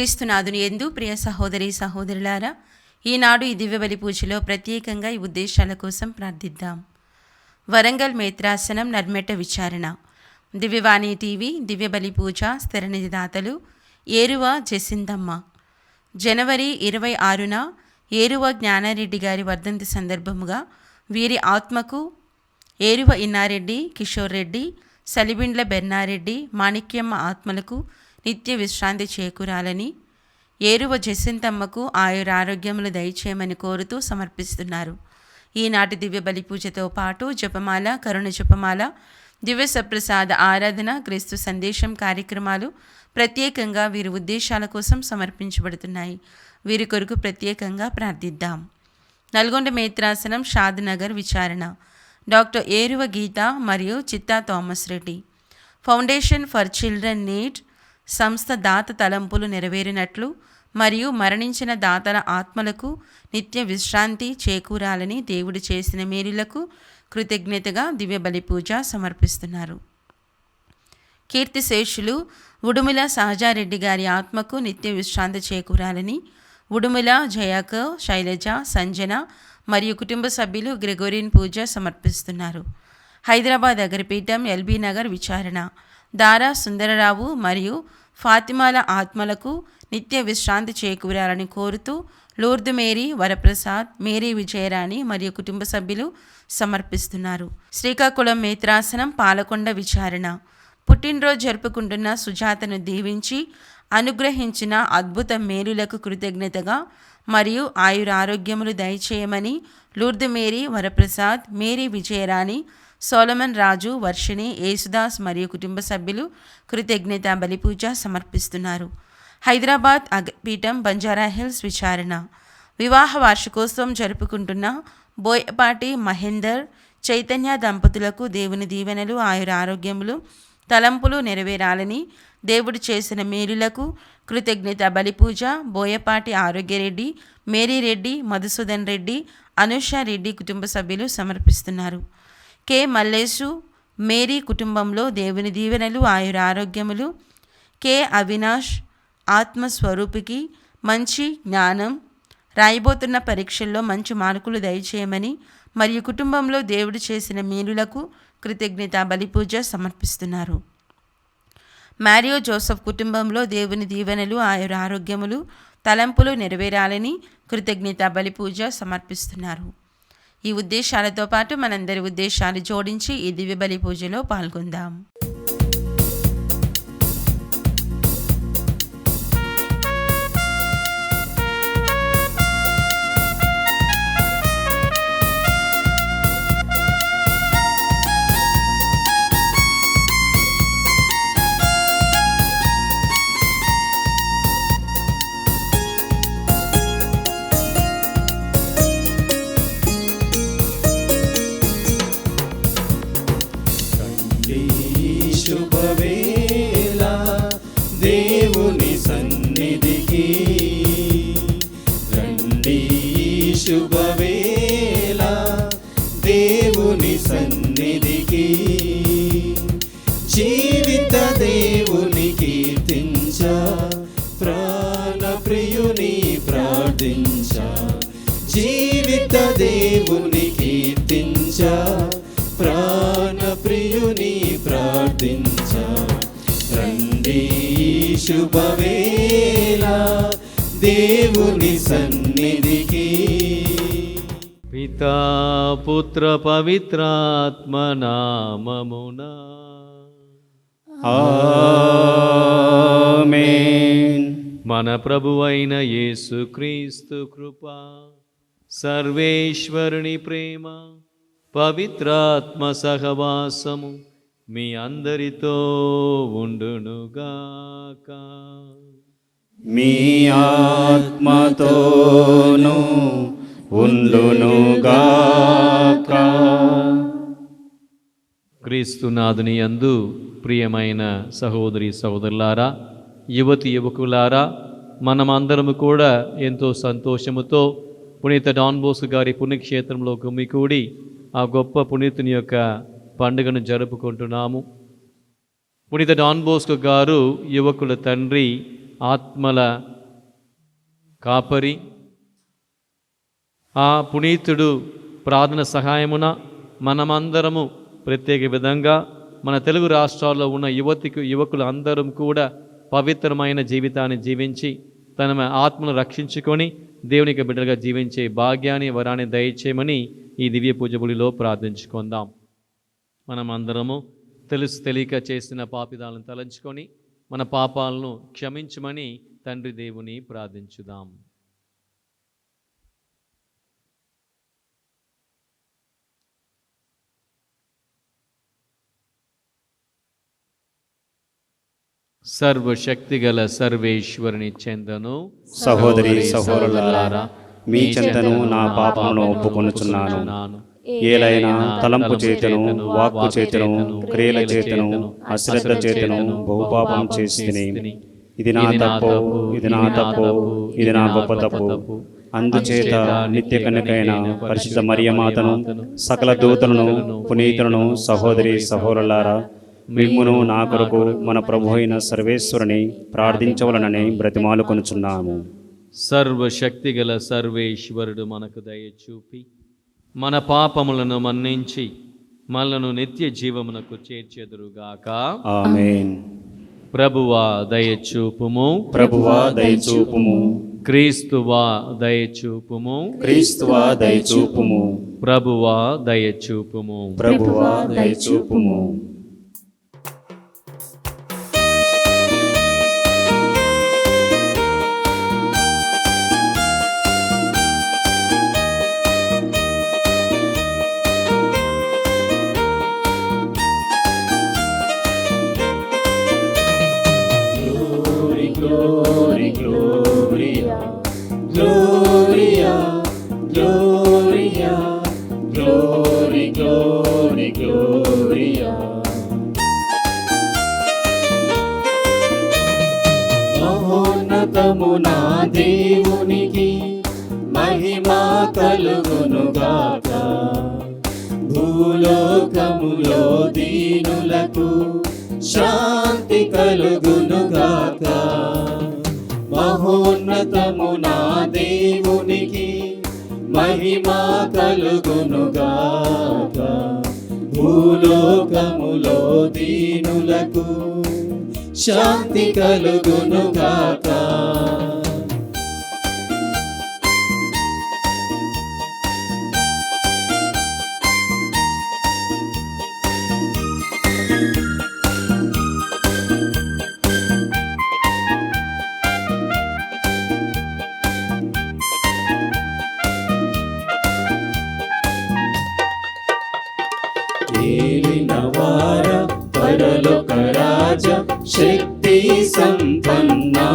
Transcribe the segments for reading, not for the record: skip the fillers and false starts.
క్రీస్తునాథుని యందు ప్రియ సహోదరి సహోదరులారా, ఈనాడు ఈ దివ్యబలి పూజలో ప్రత్యేకంగా ఈ ఉద్దేశాల కోసం ప్రార్థిద్దాం. వరంగల్ మేత్రాసనం నర్మెట విచారణ. దివ్యవాణి టీవీ దివ్యబలి పూజ స్థిరనిధిదాతలు ఏరువ జసిందమ్మ. జనవరి 26న ఏరువ జ్ఞానారెడ్డి గారి వర్ధంతి సందర్భముగా వీరి ఆత్మకు ఏరువ ఇన్నారెడ్డి, కిషోర్ రెడ్డి, సలిబిండ్ల బెర్నారెడ్డి, మాణిక్యమ్మ ఆత్మలకు నిత్య విశ్రాంతి చేకూరాలని, ఏరువ జసింతమ్మకు ఆయురారోగ్యములు దయచేయమని కోరుతూ సమర్పిస్తున్నారు. ఈనాటి దివ్య బలి పూజతో పాటు జపమాల, కరుణ జపమాల, దివ్య సప్రసాద ఆరాధన, క్రీస్తు సందేశం కార్యక్రమాలు ప్రత్యేకంగా వీరి ఉద్దేశాల కోసం సమర్పించబడుతున్నాయి. వీరి కొరకు ప్రత్యేకంగా ప్రార్థిద్దాం. నల్గొండ మేత్రాసనం షాద్ నగర్ విచారణ. డాక్టర్ ఏరువ గీత మరియు చిత్తా Thomas Reddy. Foundation for children need సంస్థ దాత తలంపులు నెరవేరినట్లు మరియు మరణించిన దాతల ఆత్మలకు నిత్య విశ్రాంతి చేకూరాలని దేవుడు చేసిన మేలులకు కృతజ్ఞతగా దివ్య బలి పూజ సమర్పిస్తున్నారు. కీర్తిశేషులు ఉడుముల సహజారెడ్డి గారి ఆత్మకు నిత్య విశ్రాంతి చేకూరాలని ఉడుముల జయాక, శైలజ, సంజన మరియు కుటుంబ సభ్యులు గ్రెగోరియన్ పూజ సమర్పిస్తున్నారు. హైదరాబాద్ అగ్రపీఠం ఎల్బీ నగర్ విచారణ. దారా సుందరరావు మరియు ఫాతిమాల ఆత్మలకు నిత్య విశ్రాంతి చేకూరాలని కోరుతూ లూర్దు మేరీ వరప్రసాద్, మేరీ విజయరాణి మరియు కుటుంబ సభ్యులు సమర్పిస్తున్నారు. శ్రీకాకుళం మేత్రాసనం పాలకొండ విచారణ. పుట్టినరోజు జరుపుకుంటున్న సుజాతను దీవించి అనుగ్రహించిన అద్భుత మేలులకు కృతజ్ఞతగా మరియు ఆయురారోగ్యములు దయచేయమని లూర్దు మేరీ వరప్రసాద్, మేరీ విజయరాణి, సోలమన్ రాజు, వర్షిణి, యేసుదాస్ మరియు కుటుంబ సభ్యులు కృతజ్ఞత బలిపూజ సమర్పిస్తున్నారు. హైదరాబాద్ అగ్రపీఠం బంజారాహిల్స్ విచారణ. వివాహ వార్షికోత్సవం జరుపుకుంటున్న బోయపాటి మహేందర్, చైతన్య దంపతులకు దేవుని దీవెనలు, ఆయురారోగ్యములు, తలంపులు నెరవేరాలని దేవుడు చేసిన మేలులకు కృతజ్ఞత బలిపూజ బోయపాటి ఆరోగ్యరెడ్డి, మేరీ రెడ్డి, మధుసూదన్ రెడ్డి, అనుష రెడ్డి కుటుంబ సభ్యులు సమర్పిస్తున్నారు. కె మల్లేషు, మేరీ కుటుంబంలో దేవుని దీవెనలు, ఆయురారోగ్యములు. కె అవినాష్ ఆత్మస్వరూపికి మంచి జ్ఞానం, రాయబోతున్న పరీక్షల్లో మంచి మార్కులు దయచేయమని మరియు కుటుంబంలో దేవుడు చేసిన మేలులకు కృతజ్ఞత బలిపూజ సమర్పిస్తున్నారు. మారియో జోసెఫ్ కుటుంబంలో దేవుని దీవెనలు, ఆయురారోగ్యములు, తలంపులు నెరవేరాలని కృతజ్ఞత బలిపూజ సమర్పిస్తున్నారు. ఈ ఉద్దేశాలతో పాటు మనందరి ఉద్దేశాలు జోడించి ఈ దివ్య బలి పూజలో పాల్గొందాం. శుభవేళ దేవుని సన్నిధికి రండి, శుభవేళ దేవుని సన్నిధికి, జీవిత దేవుని కీర్తించ, ప్రాణ ప్రియుని ప్రార్థించ, జీవిత దేవుని కీర్తించ, ప్రాణ ప్రియుని ప్రార్థించ. రండి శుభవేళ దేవుని సన్నిధికి. పితా పుత్ర పవిత్రాత్మ నామమున ఆమేన్. మన ప్రభువైన యేసుక్రీస్తు కృప, సర్వేశ్వరుని ప్రేమ, పవిత్రాత్మ సహవాసము మీ అందరితో ఉండునుగాక. మీ ఆత్మతోనూ ఉండునుగాక. క్రీస్తునాథుని యందు ప్రియమైన సహోదరి సహోదరులారా, యువతి యువకులారా, మనమందరము కూడా ఎంతో సంతోషముతో పునీత డాన్ బోస్కో గారి పుణ్యక్షేత్రంలో గుమికూడి ఆ గొప్ప పునీతుని యొక్క పండుగను జరుపుకుంటున్నాము. పునీత డాన్ బోస్కో గారు యువకుల తండ్రి, ఆత్మల కాపరి. ఆ పునీతుడు ప్రార్థన సహాయమున మనమందరము ప్రత్యేక విధంగా మన తెలుగు రాష్ట్రాల్లో ఉన్న యువకులు అందరం కూడా పవిత్రమైన జీవితాన్ని జీవించి తన ఆత్మను రక్షించుకొని దేవునికి బిడ్డలుగా జీవించే భాగ్యాన్ని వరాన్ని దయచేయమని ఈ దివ్య పూజ బలిలో ప్రార్థించుకుందాం. మనమందరము తెలియక చేసిన పాపిదాలను తలంచుకొని మన పాపాలను క్షమించమని తండ్రి దేవుని ప్రార్థించుదాం. సర్వశక్తిగల సర్వేశ్వరుని చెందను సహోదరి సహోదరులారా, మీ చెంతను నా పాపమును ఒప్పుకొనుచున్నాను. ఏలైనా తలంపు చేతను, వాక్కు చేతను, క్రియల చేతను, అశ్రద్ధ చేతను బహుపాపం చేసితిని. ఇది నా తప్పు, ఇది నా తప్పు, ఇది నా గొప్ప తప్పు. అందుచేత నిత్య కన్యకైన పరిశుద్ధ మరియమాతను, సకల దూతలను, పునీతులను, సహోదరి సహోదరులారా, మిమ్మును నా కొరకు మన ప్రభు అయిన సర్వేశ్వరుని ప్రార్థించవలనని బ్రతిమాలుకొనుచున్నాము. సర్వశక్తిగల సర్వేశ్వరుడు మనకు దయచూపి మన పాపములను మన్నించి మనలను నిత్య జీవమునకు చేర్చెదరుగాక. ఆమేన్. ప్రభువా దయచూపుము, ప్రభువా దయచూపుము, క్రీస్తువా దయచూపుము, క్రీస్తువా దయచూపుము, ప్రభువా దయచూపుము, ప్రభువా దయచూపుము. Glory, Gloria, Gloria, Gloria, Glory, Glory, Gloria. మహోన్నతమున దేవునికి మహిమా కలుగునుగాక. భూలోకములో దీనులకు శాంతి కలుగునుగాక. మహోన్నతమున దేవునికి మహిమా కలుగునుగాక. భూలోకములో దీనులకు శాంతి కలుగునుగాక. ఏలినవార పరలోక రాజ శక్తి సంపన్నా,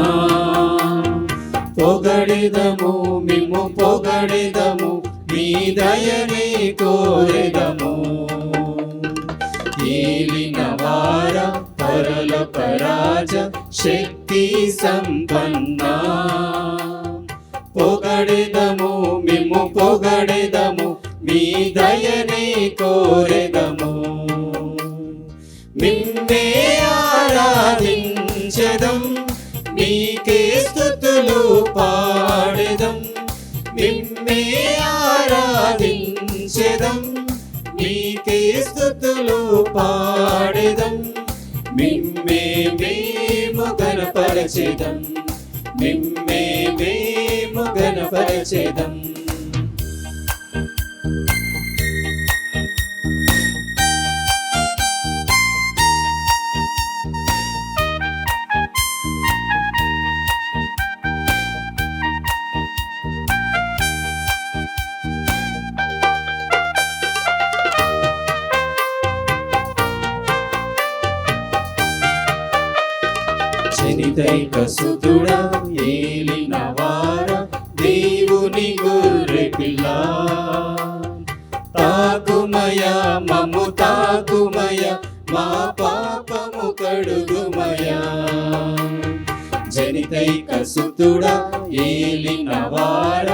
పొగడెదము మిమ్ము పొగడెదము, మీ దయనే కోరెదము. ఏలినవార పరలోక రాజ శక్తి సంపన్నా, పొగడెదము మిమ్ము పొగడెదము, మీ దయనే కోరెదము. మిమ్మే ఆరాధించెదం, మీకే స్తుతులు పాడెదం. మిమ్మే ఆరాధించెదం, మీకే స్తుతులు పాడెదం. మిమ్మే మేము గణపరచెదం, మిమ్మే మేము గణపరచెదం. జనితైక సుతుడా ఏలినవార దేవుని గొర్రె పిల్ల, తాకుమయ మమ్ము తాకుమయ, మా పాపము కడుగుమయ. జనితైక సుతుడా ఏలినవార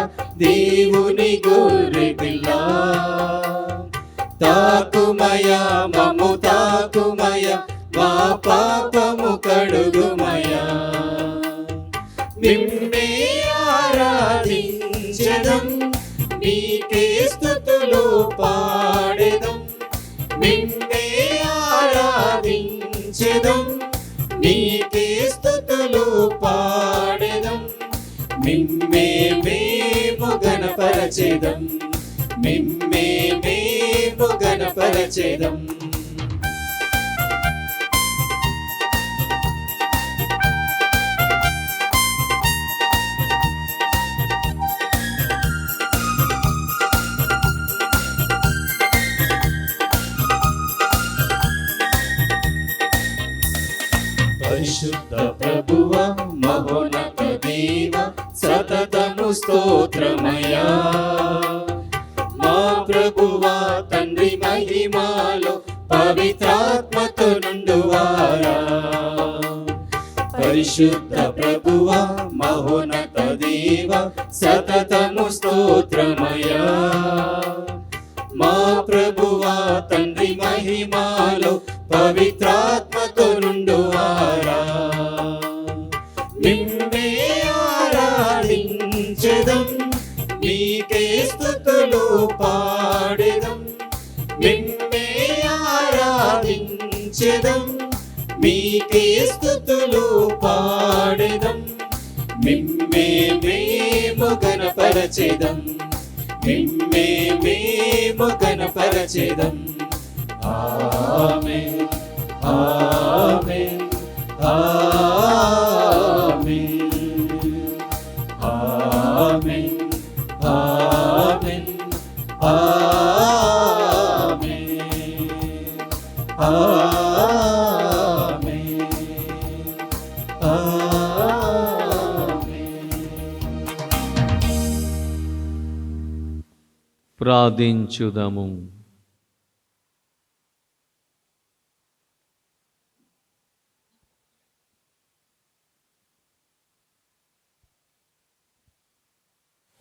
దేవుని గొర్రె పిల్ల, తాకుమయ మమ్ము తాకుమయ, మా పాపము కడుగుమయ. మిమ్మే ఆరా ఆరాధించెదం, మీకే స్తుతులు పాడెదం. నిన్నే ఆరాధించెదం, మీకే స్తుతులు పాడెదం. నిన్నే మేము గణపరచెదం, నిన్నే మేము గణపరచెదం. పరిశుద్ధ ప్రభువ మహోన్నత దేవ సతతము స్తోత్రమయ్యా. మా ప్రభువా తండ్రి మహిమాలో పవిత్రాత్మతో నుండువారా. పరిశుద్ధ ప్రభువా మహోన్నత దేవ సతతము స్తోత్రమయ్యా. మా ప్రభువా తండ్రి మహిమాలో పవిత్రాత్మతో నుండువారా. నిన్నే ఆరాధించెదం, నీకే స్తుతులు పాడెదం. నిన్నే ఆరాధించెదం, మీకే స్తుతులు పాడెదం. నిన్నే మేము గణపరచెదం, నిన్నే మేము గణపరచెదం. ఆమేన్ ఆమేన్ ఆమేన్ ఆమేన్ ఆమేన్ ఆమేన్ ఆమేన్ ఆమేన్. ప్రార్థించుదము.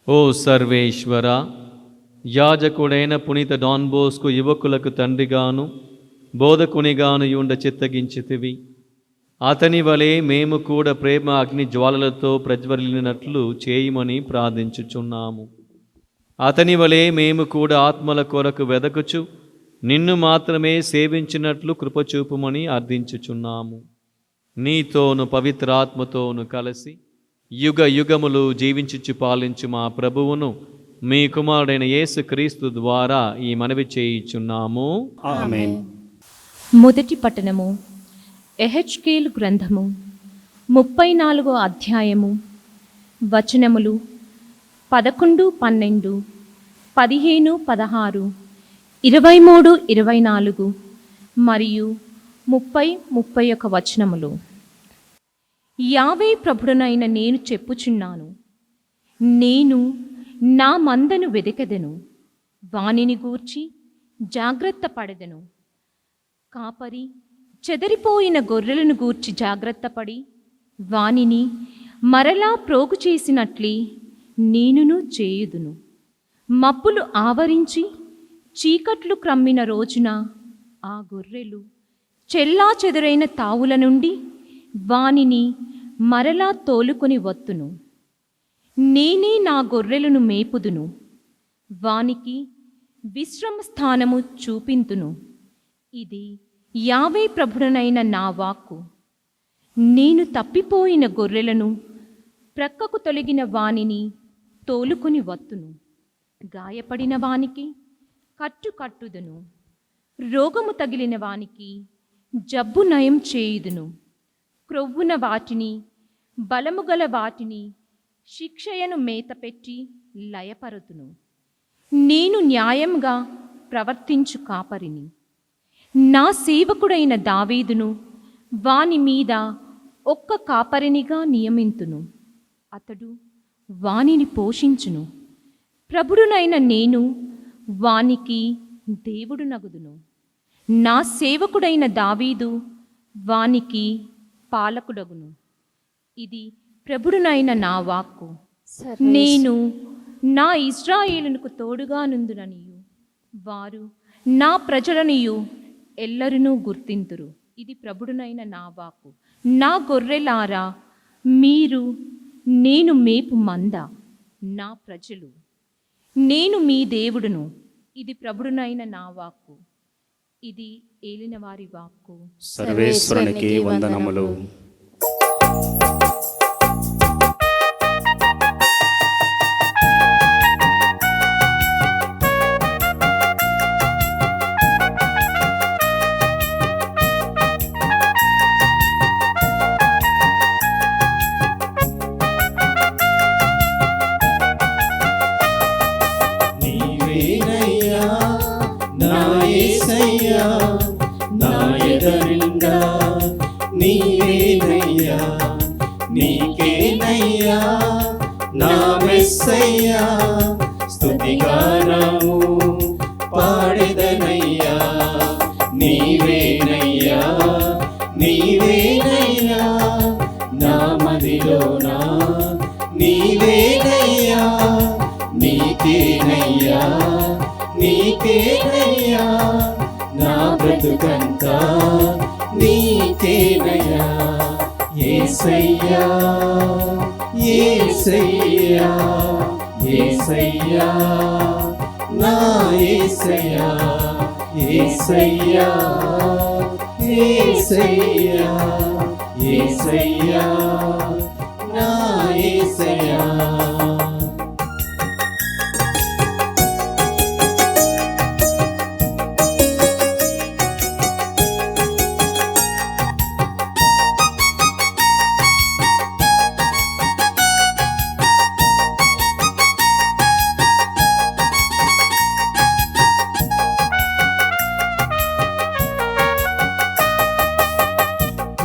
ఓ సర్వేశ్వర, యాజకుడైన పునీత డాన్ బోస్కు యువకులకు తండ్రిగాను బోధకునిగాను ఉండ చిత్తగించితివి. అతని వలె మేము కూడా ప్రేమ అగ్ని జ్వాలలతో ప్రజ్వలినట్లు చేయమని ప్రార్థించుచున్నాము. అతని వలె మేము కూడా ఆత్మల కొరకు వెదకుచు నిన్ను మాత్రమే సేవించినట్లు కృపచూపుమని అర్థించుచున్నాము. నీతోను పవిత్రాత్మతోను కలిసి యుగ యుగములు జీవించుచు పాలించు మా ప్రభువును మీ కుమారుడైన యేసు క్రీస్తు ద్వారా ఈ మనవి చేయుచున్నాము. ఆమేన్. మొదటి పట్టణము. ఎహెచ్కేలు గ్రంథము 34వ అధ్యాయము వచనములు 11, 12, 15, 16, 23, 24 మరియు 30, 31 వచనములు. యావే ప్రభుడనైన నేను చెప్పుచున్నాను, నేను నా మందను వెదకెదను, వానిని గూర్చి జాగ్రత్త పడెదను. కాపరి చెదరిపోయిన గొర్రెలను గూర్చి జాగ్రత్తపడి వానిని మరలా ప్రోగు చేసినట్లే నేనును చేయుదును. మబ్బులు ఆవరించి చీకట్లు క్రమ్మిన రోజున ఆ గొర్రెలు చెల్లా చెదురైన తావుల నుండి వానిని మరలా తోలుకొని వత్తును. నేనే నా గొర్రెలను మేపుదును, వానికి విశ్రమ స్థానము చూపింతును. ఇది యావే ప్రభుడనైన నా వాక్కు. నేను తప్పిపోయిన గొర్రెలను ప్రక్కకు తొలగిన వానిని తోలుకొని వత్తును. గాయపడిన వానికి కట్టుదును, రోగము తగిలిన వానికి జబ్బు నయం చేయుదును. క్రొవ్వున వాటిని బలముగల వాటిని శిక్షయను మేతపెట్టి లయపరుతును. నేను న్యాయంగా ప్రవర్తించు కాపరిని. నా సేవకుడైన దావీదును వాని మీద ఒక్క కాపరినిగా నియమింతును. అతడు వానిని పోషించును. ప్రభుడునైన నేను వానికి దేవుడు నగుదును. నా సేవకుడైన దావీదు వానికి పాలకుడగును. ఇది ప్రభుడునైన నా వాక్కు. నేను నా ఇశ్రాయేలునకు తోడుగా నుందుననియు వారు నా ప్రజలనియు ఎల్లరినూ గుర్తింతురు. ఇది ప్రభుడునైన నా వాక్కు. నా గొర్రెలారా, మీరు నేను మేపు మంద. నా ప్రజలు. నేను మీ దేవుడును. ఇది ప్రభుడునైన నా వాక్కు, ఇది ఏలిన వారి వాక్కు. సర్వేశ్వరునికి వందనములు. నీవేనయ్యా నా యేసయ్యా, నా ఎదరిండా నీవేనయ్యా, నీకేనయ్యా నా మెస్సయ్యా, స్తుతిగానము పాడెదనయ్యా. నీవేనయ్యా నీవేనయ్యా నా మదిలోనా, నీవేనయ్యా నీకేనయ్యా నీకేనయ్యా నా బ్రతుకంతా నీకేనయ్యా. యేసయ్యా యేసయ్యా యేసయ్యా నా యేసయ్యా, యేసయ్యా యేసయ్యా యేసయ్యా నా యేసయ్యా.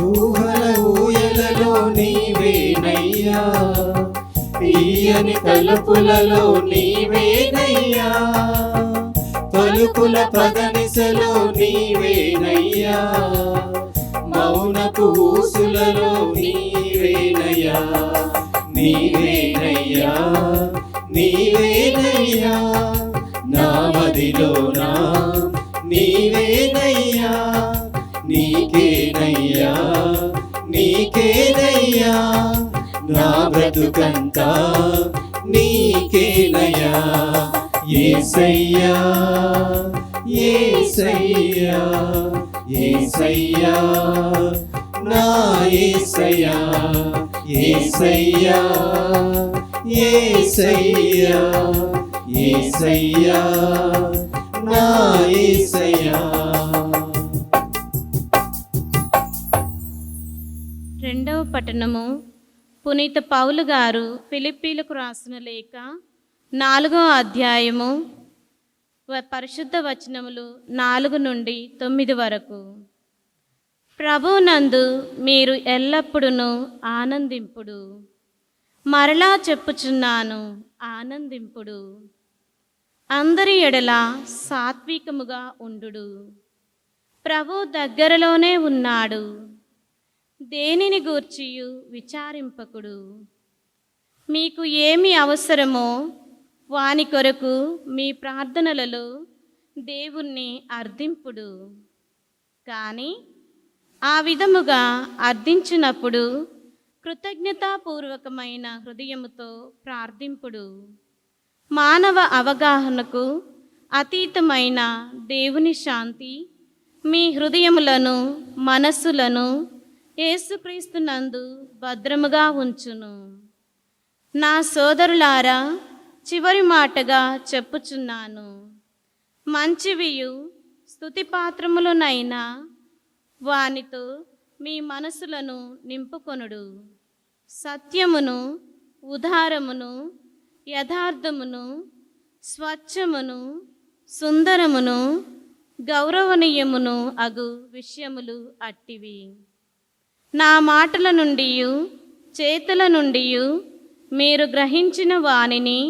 ఊహల ఊయలలో నీవేనయ్యా, తీయని తలుపులలో నీవేనయ్యా, పలుకుల పదనిసలో నీవేనయ్యా, మౌనపు ఊసులలో నీవేనయ్యా. నీవేనయ్యా నీవేనయ్యా నా మదిలోనా, నీవేనయ్యా నీకేనయ్యా నీకేనయ్యా నా బ్రతుకంతా నీకేనయ్యా. యేసయ్యా యేసయ్యా యేసయ్యా నా యేసయ్యా, యేసయ్యా యేసయ్యా యేసయ్యా నా యేసయ్యా. రెండవ పట్టణము. పునీత పౌలు గారు ఫిలిప్పీలకు రాసిన లేఖ 4వ అధ్యాయము పరిశుద్ధ వచనములు 4 నుండి 9 వరకు. ప్రభువునందు మీరు ఎల్లప్పుడూ ఆనందింపుడు. మరలా చెప్పుచున్నాను, ఆనందింపుడు. అందరి ఎడల సాత్వికముగా ఉండుడు. ప్రభు దగ్గరలోనే ఉన్నాడు. దేనిని గూర్చియు విచారింపకుడు. మీకు ఏమి అవసరమో వాని కొరకు మీ ప్రార్థనలలో దేవుణ్ణి అర్థింపుడు. కానీ ఆ విధముగా అర్థించినప్పుడు కృతజ్ఞతాపూర్వకమైన హృదయముతో ప్రార్థింపుడు. మానవ అవగాహనకు అతీతమైన దేవుని శాంతి మీ హృదయములను మనస్సులను యేసుక్రీస్తునందు భద్రముగా ఉంచును. నా సోదరులారా, చివరి మాటగా చెప్పుచున్నాను, మంచివియు స్తుతిపాత్రములనైనా వానితో మీ మనసులను నింపుకొనుడు. సత్యమును, ఉదారమును, యథార్థమును, స్వచ్ఛమును, సుందరమును, గౌరవనీయమును అగు విషయములు అట్టివి. నా మాటల నుండి చేతుల నుండి మీరు గ్రహించిన వానిని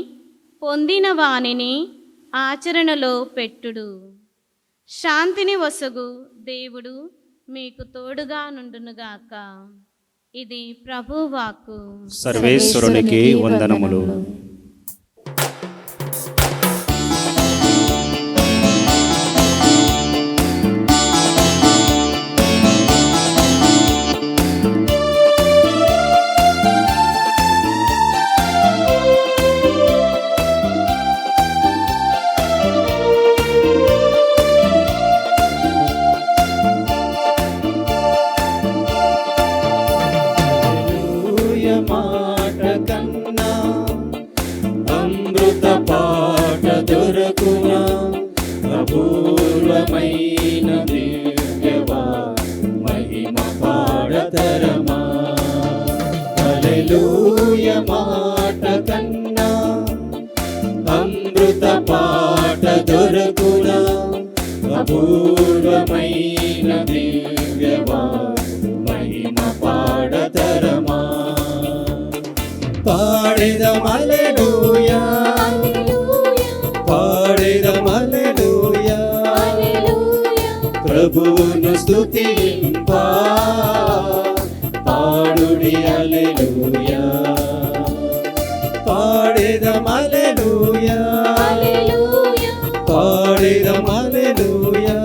పొందిన వానిని ఆచరణలో పెట్టుడు. శాంతిని వసగు దేవుడు మీకు తోడుగా నుండునుగాక. ఇది ప్రభువాక్కు. సర్వేశ్వరునికి వందనములు. పాట దొరకునా అపూర్వమైన దివ్యవా మహిమ పాడతరమా హల్లెలూయా మాట కన్నా అమృత పాట దొరకునా అపూర్వమైన దివ్యవా మహిమ పాడతరమా పాడెదం హల్లెలూయా పాడెదం హల్లెలూయా ప్రభువును స్తుతింపా పాడుడి హల్లెలూయా పాడెదం హల్లెలూయా పాడెదం హల్లెలూయా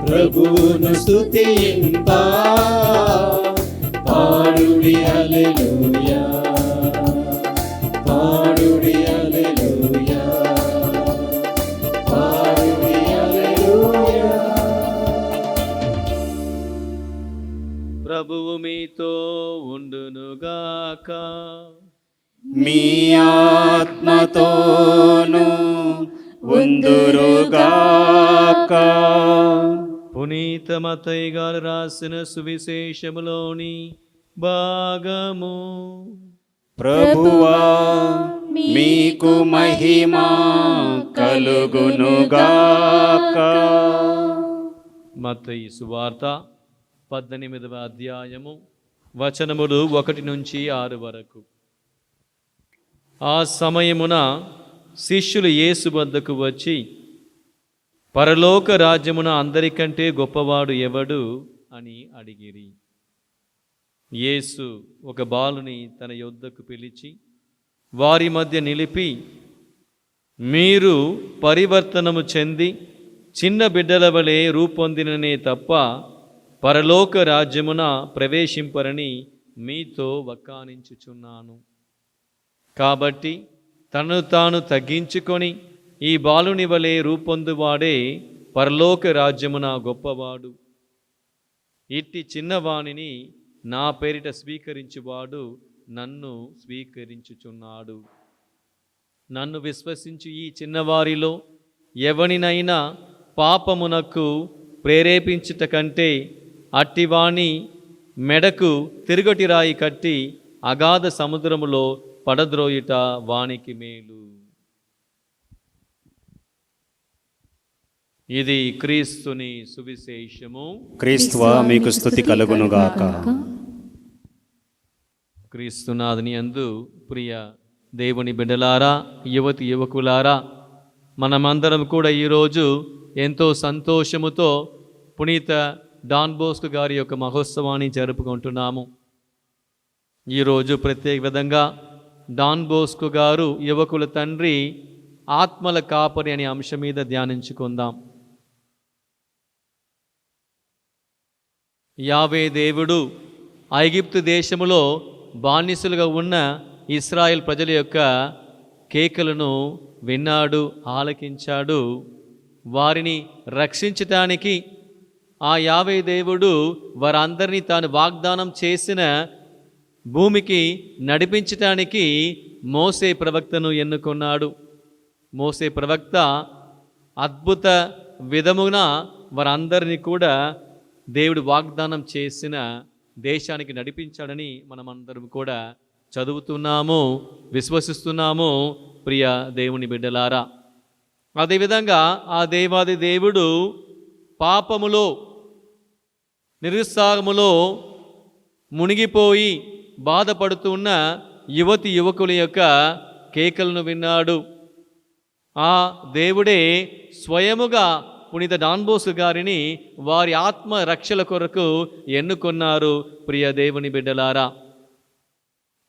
ప్రభువును స్తుతింపా పాడుడి హల్లెలూయా పాడుడి హల్లెలూయా పాడుడి హల్లెలూయా. ప్రభువు మీతో ఉండునుగాక. మీ ఆత్మతోను ఉందురుగాక. పునీత మత్తయి గారు రాసిన సువిశేషములోని భాగము. ప్రభువా మీకు మహిమ కలుగునుగాక. మత్తయి సువార్త 18వ అధ్యాయము వచనములు 1 నుంచి 6 వరకు. ఆ సమయమున శిష్యులు యేసు వద్దకు వచ్చి, పరలోక రాజ్యమున అందరికంటే గొప్పవాడు ఎవడు అని అడిగిరి. యేసు ఒక బాలుని తన యొద్దకు పిలిచి వారి మధ్య నిలిపి, మీరు పరివర్తనము చెంది చిన్న బిడ్డల వలె రూపొందిననే తప్ప పరలోక రాజ్యమున ప్రవేశింపరని మీతో వక్కానించుచున్నాను. కాబట్టి తనను తాను తగ్గించుకొని ఈ బాలుని వలె రూపొందువాడే పరలోక రాజ్యమున గొప్పవాడు. ఇట్టి చిన్నవానిని నా పేరిట స్వీకరించువాడు నన్ను స్వీకరించుచున్నాడు. నన్ను విశ్వసించు ఈ చిన్నవారిలో ఎవనినైనా పాపమునకు ప్రేరేపించుట కంటే అట్టివాణి మెడకు తిరుగటి రాయి కట్టి అగాధ సముద్రములో పడద్రోయుట వానికి మేలు. ఇది క్రీస్తుని సువిశేషము. క్రీస్తువా మీకు స్తుతి కలుగునుగాక. క్రీస్తునాథుని యందు ప్రియ దేవుని బిడ్డలారా, యువతి యువకులారా, మనమందరం కూడా ఈరోజు ఎంతో సంతోషముతో పునీత డాన్ బోస్కో గారి యొక్క మహోత్సవాన్ని జరుపుకుంటున్నాము. ఈరోజు ప్రత్యేక విధంగా డాన్ బోస్కో గారు యువకుల తండ్రి, ఆత్మల కాపరి అనే అంశం మీద ధ్యానించుకుందాం. యావే దేవుడు ఐగుప్తు దేశములో బానిసలుగా ఉన్న ఇశ్రాయేల్ ప్రజల యొక్క కేకలను విన్నాడు, ఆలకించాడు. వారిని రక్షించటానికి ఆ యావే దేవుడు వారందరినీ తాను వాగ్దానం చేసిన భూమికి నడిపించటానికి మోసే ప్రవక్తను ఎన్నుకున్నాడు. మోసే ప్రవక్త అద్భుత విధమున వారందరినీ కూడా దేవుడు వాగ్దానం చేసిన దేశానికి నడిపించాడని మనమందరం కూడా చదువుతున్నాము, విశ్వసిస్తున్నాము ప్రియ దేవుని బిడ్డలారా. అదేవిధంగా ఆ దేవాది దేవుడు పాపములో, నిరుత్సాహములో మునిగిపోయి బాధపడుతున్న యువతి యువకుల యొక్క కేకలను విన్నాడు. ఆ దేవుడే స్వయముగా పునీత డాన్ బోస్కో గారిని వారి ఆత్మ రక్షల కొరకు ఎన్నుకొన్నారు ప్రియ దేవుని బిడ్డలారా.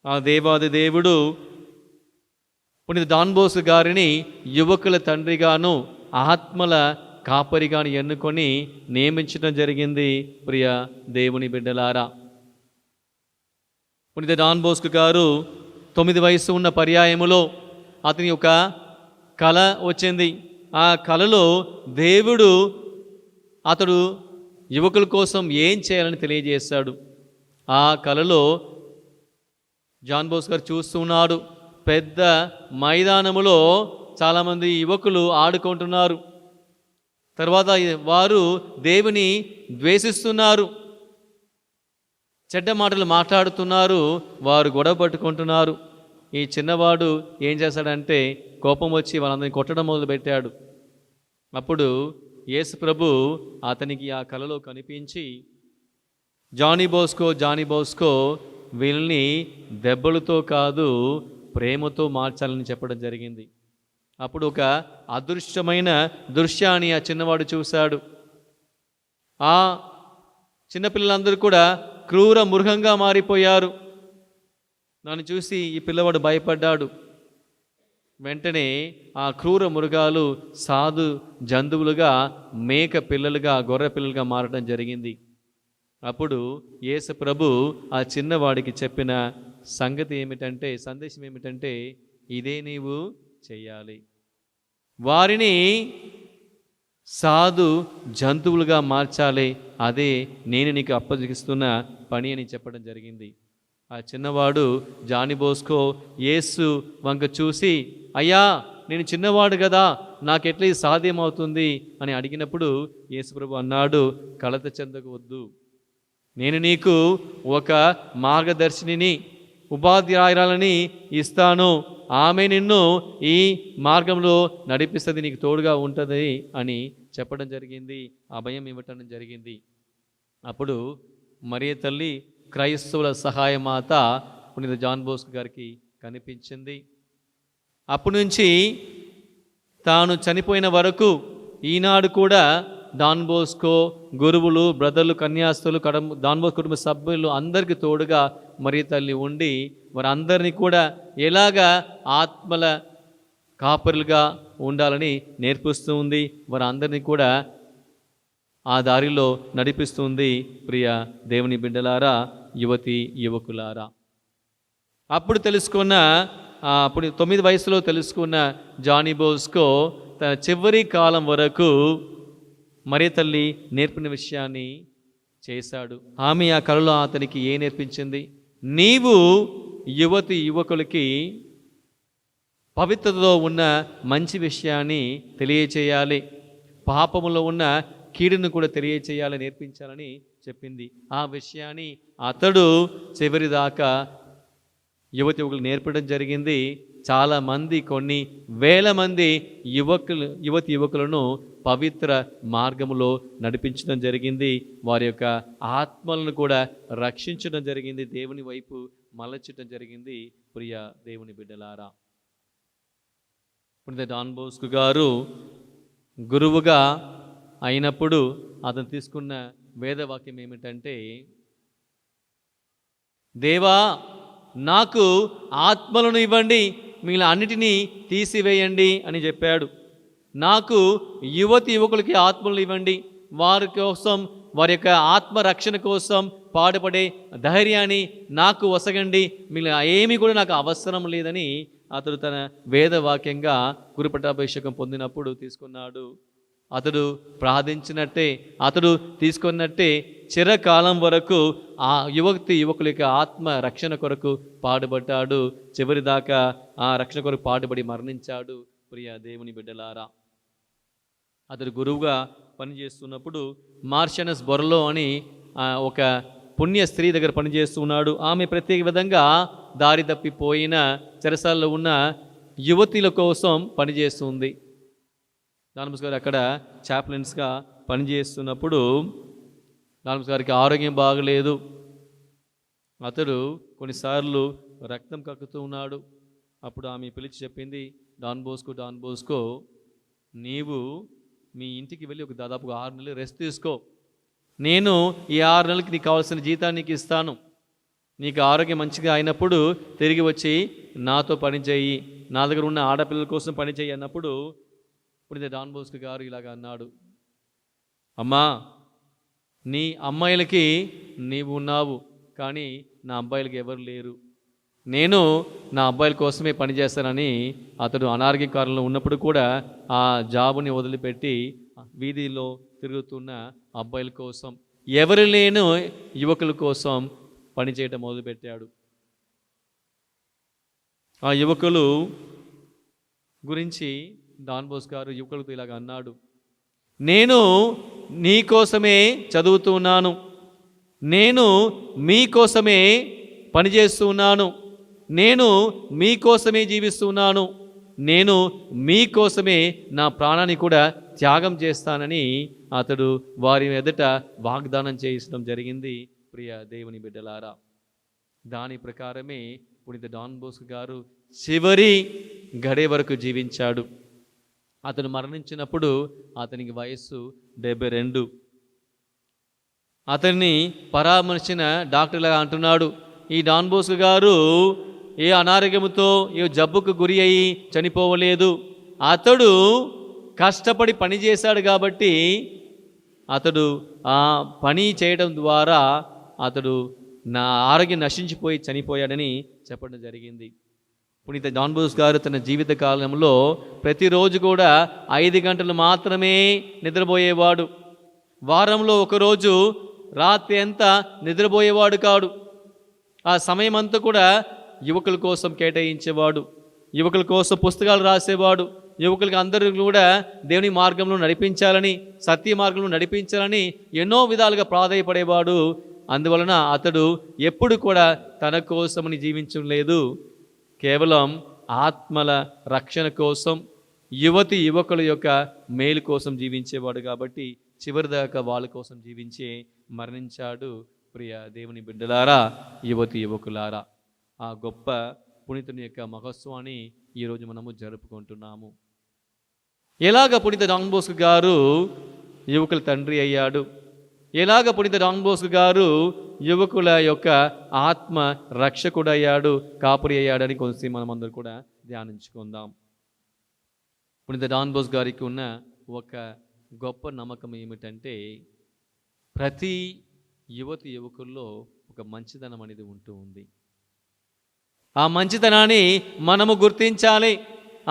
ఆ దేవాది దేవుడు పునీత డాన్ బోస్కో గారిని యువకుల తండ్రిగాను ఆత్మల కాపరిగాను ఎన్నుకొని నియమించడం జరిగింది ప్రియ దేవుని బిడ్డలారా. పునీత డాన్ బోస్కో గారు 9 వయసు ఉన్న పర్యాయములో అతని ఒక కళ వచ్చింది. ఆ కళలో దేవుడు అతడు యువకుల కోసం ఏం చేయాలని తెలియజేశాడు. ఆ కళలో జాన్ బోస్కో గారు చూస్తున్నాడు, పెద్ద మైదానములో చాలామంది యువకులు ఆడుకుంటున్నారు. తర్వాత వారు దేవుని ద్వేషిస్తున్నారు, చెడ్డ మాటలు మాట్లాడుతున్నారు, వారు గొడవ పట్టుకుంటున్నారు. ఈ చిన్నవాడు ఏం చేశాడంటే కోపం వచ్చి వాళ్ళందరినీ కొట్టడం మొదలుపెట్టాడు. అప్పుడు యేసు ప్రభు అతనికి ఆ కలలో కనిపించి, జానీ బోస్కో వీళ్ళని దెబ్బలతో కాదు ప్రేమతో మార్చాలని చెప్పడం జరిగింది. అప్పుడు ఒక అదృష్టమైన దృశ్యాన్ని ఆ చిన్నవాడు చూశాడు. ఆ చిన్నపిల్లలందరూ కూడా క్రూర మృగంగా మారిపోయారు. నన్ను చూసి ఈ పిల్లవాడు భయపడ్డాడు. వెంటనే ఆ క్రూర మృగాలు సాధు జంతువులుగా, మేక పిల్లలుగా, గొర్రె పిల్లలుగా మారడం జరిగింది. అప్పుడు యేసు ప్రభు ఆ చిన్నవాడికి చెప్పిన సందేశం ఏమిటంటే ఇదే నీవు చెయ్యాలి, వారిని సాధు జంతువులుగా మార్చాలి, అదే నేను నీకు అప్పగిస్తున్న పని అని చెప్పడం జరిగింది. ఆ చిన్నవాడు జానీ బోస్కో యేసు వంక చూసి, అయ్యా నేను చిన్నవాడు కదా, నాకెట్లా ఇది సాధ్యమవుతుంది అని అడిగినప్పుడు యేసు ప్రభు అన్నాడు, కలత చెందవద్దు, నేను నీకు ఒక మార్గదర్శినిని, ఉపాధ్యాయురాలని ఇస్తాను, ఆమె నిన్ను ఈ మార్గంలో నడిపిస్తుంది, నీకు తోడుగా ఉంటుంది అని చెప్పడం జరిగింది, అభయం ఇవ్వటం జరిగింది. అప్పుడు మరియ తల్లి క్రైస్తవుల సహాయమాత పునీత జాన్ బోస్కో గారికి కనిపించింది. అప్పటి నుంచి తాను చనిపోయిన వరకు ఈనాడు కూడా డాన్ బోస్కో గురువులు, బ్రదర్లు, కన్యాస్తులు, డాన్ బోస్కో కుటుంబ సభ్యులు అందరికీ తోడుగా మరియ తల్లి ఉండి వారందరినీ కూడా ఎలాగా ఆత్మల కాపరులుగా ఉండాలని నేర్పిస్తూ ఉంది. వారందరినీ కూడా ఆ దారిలో నడిపిస్తుంది. ప్రియ దేవుని బిడ్డలారా, యువతి యువకులారా, అప్పుడు 9 వయసులో తెలుసుకున్న జానీ బోస్కో తన చివరి కాలం వరకు మరియ తల్లి నేర్పిన విషయాన్ని చేశాడు. ఆమె ఆ కలలో అతనికి ఏ నేర్పించింది? నీవు యువతి యువకులకి పవిత్రతలో ఉన్న మంచి విషయాన్ని తెలియచేయాలి, పాపములో ఉన్న కీడును కూడా తెలియచేయాలని నేర్పించాలని చెప్పింది. ఆ విషయాన్ని అతడు చివరిదాకా యువతి యువకులు నేర్పడం జరిగింది. చాలామంది, కొన్ని వేల మంది యువతి యువకులను పవిత్ర మార్గములో నడిపించడం జరిగింది. వారి యొక్క ఆత్మలను కూడా రక్షించడం జరిగింది, దేవుని వైపు మలచడం జరిగింది. ప్రియ దేవుని బిడ్డలారా, పునీత డాన్ బోస్కో గారు గురువుగా అయినప్పుడు అతను తీసుకున్న వేదవాక్యం ఏమిటంటే, దేవా నాకు ఆత్మలను ఇవ్వండి, మిగిలిన అన్నిటినీ తీసివేయండి అని చెప్పాడు. నాకు యువతి యువకులకి ఆత్మలు ఇవ్వండి, వారి కోసం, వారి యొక్క ఆత్మరక్షణ కోసం పాటుపడే ధైర్యాన్ని నాకు వసగండి, మిగిలిన ఏమీ కూడా నాకు అవసరం లేదని అతడు తన వేదవాక్యంగా గురుపట్టాభిషేకం పొందినప్పుడు తీసుకున్నాడు. అతడు ప్రార్థించినట్టే, అతడు తీసుకున్నట్టే చిరకాలం వరకు ఆ యువతి యువకుల యొక్క ఆత్మ రక్షణ కొరకు పాటుపడ్డాడు. చివరిదాకా ఆ రక్షణ కొరకు పాటుపడి మరణించాడు. ప్రియ దేవుని బిడ్డలారా, అతడు గురువుగా పనిచేస్తున్నప్పుడు మార్షనస్ బొర్లో అని ఒక పుణ్య స్త్రీ దగ్గర పనిచేస్తున్నాడు. ఆమె ప్రత్యేక విధంగా దారి తప్పిపోయిన చెరసాల్లో ఉన్న యువతుల కోసం పనిచేస్తుంది. దానమస్ గారు అక్కడ చాప్లెన్స్గా పనిచేస్తున్నప్పుడు దానమస్ గారికి ఆరోగ్యం బాగలేదు. అతడు కొన్నిసార్లు రక్తం కక్కుతూ ఉన్నాడు. అప్పుడు ఆమె పిలిచి చెప్పింది, డాన్ బోస్కో నీవు మీ ఇంటికి వెళ్ళి దాదాపు 6 నెలలు రెస్ట్ తీసుకో, నేను ఈ 6 నెలలకి నీకు కావాల్సిన జీతాన్ని నీకు ఇస్తాను, నీకు ఆరోగ్యం మంచిగా అయినప్పుడు తిరిగి వచ్చి నాతో పనిచేయి, నా దగ్గర ఉన్న ఆడపిల్లల కోసం పనిచేయి అన్నప్పుడు ఇప్పుడు డాన్ బోస్కో గారు ఇలాగ అన్నాడు, అమ్మా నీ అమ్మాయిలకి నీవు ఉన్నావు, కానీ నా అబ్బాయిలకి ఎవరు లేరు, నేను నా అబ్బాయిల కోసమే పనిచేస్తానని అతడు అనారోగ్య కాలంలో ఉన్నప్పుడు కూడా ఆ జాబుని వదిలిపెట్టి వీధిలో తిరుగుతున్న అబ్బాయిల కోసం, ఎవరు లేని యువకుల కోసం పనిచేయటం మొదలుపెట్టాడు. ఆ యువకులు గురించి డాన్ బోస్ గారు యువకులతో ఇలాగ అన్నాడు, నేను నీకోసమే చదువుతున్నాను, నేను మీకోసమే పనిచేస్తున్నాను, నేను మీకోసమే జీవిస్తున్నాను, నేను మీకోసమే నా ప్రాణాన్ని కూడా త్యాగం చేస్తానని అతడు వారి ఎదుట వాగ్దానం చేయించడం జరిగింది. ప్రియ దేవుని బిడ్డలారా, దాని ప్రకారమే పునీత డాన్ బోస్కో గారు చివరి గడే వరకు జీవించాడు. అతను మరణించినప్పుడు అతనికి వయస్సు 72. అతన్ని పరామర్శించిన డాక్టర్లా అంటున్నాడు, ఈ డాన్ బోస్కో గారు ఏ అనారోగ్యంతో ఏ జబ్బుకు గురి అయి చనిపోవలేదు, అతడు కష్టపడి పని చేశాడు కాబట్టి అతడు ఆ పని చేయడం ద్వారా అతడు నా ఆరోగ్యం నశించిపోయి చనిపోయాడని చెప్పడం జరిగింది. పునీత డాన్ బోస్కో గారు తన జీవిత కాలంలో ప్రతిరోజు కూడా 5 గంటలు మాత్రమే నిద్రపోయేవాడు. వారంలో ఒకరోజు రాత్రి అంతా నిద్రపోయేవాడు కాడు. ఆ సమయం అంతా కూడా యువకుల కోసం కేటాయించేవాడు, యువకుల కోసం పుస్తకాలు రాసేవాడు, యువకులకి అందరూ కూడా దేవుని మార్గంలో నడిపించాలని, సత్య మార్గంలో నడిపించాలని ఎన్నో విధాలుగా ప్రాధాయపడేవాడు. అందువలన అతడు ఎప్పుడు కూడా తన కోసమని జీవించడం లేదు, కేవలం ఆత్మల రక్షణ కోసం, యువకుల యొక్క మేలు కోసం జీవించేవాడు. కాబట్టి చివరిదాకా వాళ్ళ కోసం జీవించే మరణించాడు. ప్రియ దేవుని బిడ్డలారా, యువకులారా, ఆ గొప్ప పునీతుని యొక్క మహోత్సవాన్ని ఈరోజు మనము జరుపుకుంటున్నాము. ఎలాగ పునీత డాన్ బోస్కో గారు యువకుల తండ్రి అయ్యాడు, ఎలాగ పునీత డాన్ బోస్కో గారు యువకుల యొక్క ఆత్మ రక్షకుడయ్యాడు, కాపురి అయ్యాడని కొంచెం మనమందరూ కూడా ధ్యానించుకుందాం. పునీత డాన్ బోస్కో గారికి ఉన్న ఒక గొప్ప నమ్మకం ఏమిటంటే, ప్రతి యువకుల్లో ఒక మంచితనం అనేది ఉంటూ ఉంది. ఆ మంచితనాన్ని మనము గుర్తించాలి,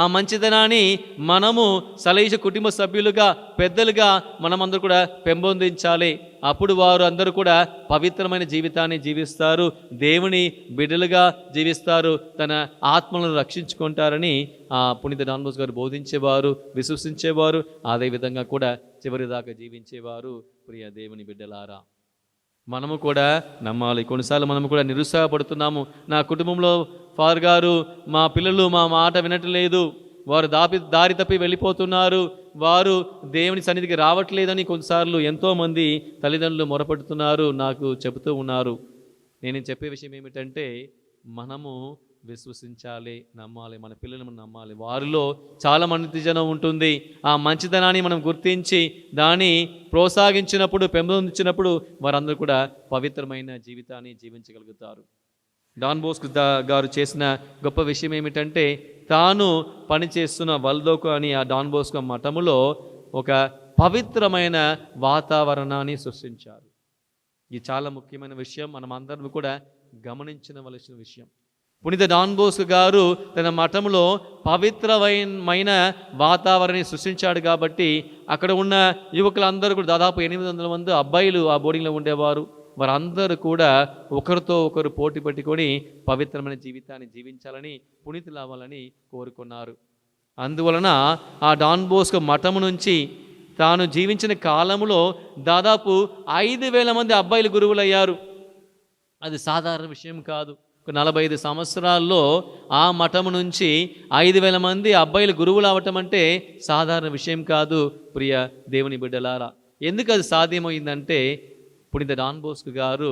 ఆ మంచితనాన్ని మనము సలైష కుటుంబ సభ్యులుగా, పెద్దలుగా మనమందరూ కూడా పెంపొందించాలి. అప్పుడు వారు అందరూ కూడా పవిత్రమైన జీవితాన్ని జీవిస్తారు, దేవుని బిడ్డలుగా జీవిస్తారు, తన ఆత్మలను రక్షించుకుంటారని ఆ పునీత డాన్ బోస్కో గారు బోధించేవారు, విశ్వసించేవారు, అదేవిధంగా కూడా చివరిదాకా జీవించేవారు. ప్రియ దేవుని బిడ్డలారా, మనము కూడా నమ్మాలి. కొన్నిసార్లు మనము కూడా నిరుత్సాహపడుతున్నాము, నా కుటుంబంలో ఫాదర్ గారు, మా పిల్లలు మా మాట వినట్లేదు, వారు దారి తప్పి వెళ్ళిపోతున్నారు, వారు దేవుని సన్నిధికి రావట్లేదని కొన్నిసార్లు ఎంతోమంది తల్లిదండ్రులు మొరపెడుతున్నారు, నాకు చెబుతూ ఉన్నారు. నేను చెప్పే విషయం ఏమిటంటే, మనము విశ్వసించాలి, నమ్మాలి, మన పిల్లలను నమ్మాలి. వారిలో చాలా మంచితనం ఉంటుంది. ఆ మంచితనాన్ని మనం గుర్తించి దాన్ని ప్రోత్సహించినప్పుడు, పెంపొందించినప్పుడు వారందరూ కూడా పవిత్రమైన జీవితాన్ని జీవించగలుగుతారు. డాన్ బోస్కో గారు చేసిన గొప్ప విషయం ఏమిటంటే, తాను పనిచేస్తున్న వల్దోకు అని ఆ డాన్ బోస్కో మఠములో ఒక పవిత్రమైన వాతావరణాన్ని సృష్టించారు. ఇది చాలా ముఖ్యమైన విషయం, మనం అందరం కూడా గమనించవలసిన విషయం. పునీత డాన్ బోస్కో గారు తన మఠంలో పవిత్రమైన వాతావరణాన్ని సృష్టించాడు కాబట్టి అక్కడ ఉన్న యువకులందరూ కూడా దాదాపు 800 మంది అబ్బాయిలు ఆ బోర్డింగ్లో ఉండేవారు. వారందరూ కూడా ఒకరితో ఒకరు పోటీ పెట్టుకొని పవిత్రమైన జీవితాన్ని జీవించాలని, పునీతులు అవ్వాలని కోరుకున్నారు. అందువలన ఆ డాన్ బోస్కో మఠము నుంచి తాను జీవించిన కాలంలో దాదాపు 5,000 మంది అబ్బాయిలు గురువులయ్యారు. అది సాధారణ విషయం కాదు. 45 సంవత్సరాల్లో ఆ మఠము నుంచి 5,000 మంది అబ్బాయిలు గురువులు అవటం అంటే సాధారణ విషయం కాదు. ప్రియ దేవుని బిడ్డలారా, ఎందుకు అది సాధ్యమైందంటే, పునీత డాన్ బోస్కో గారు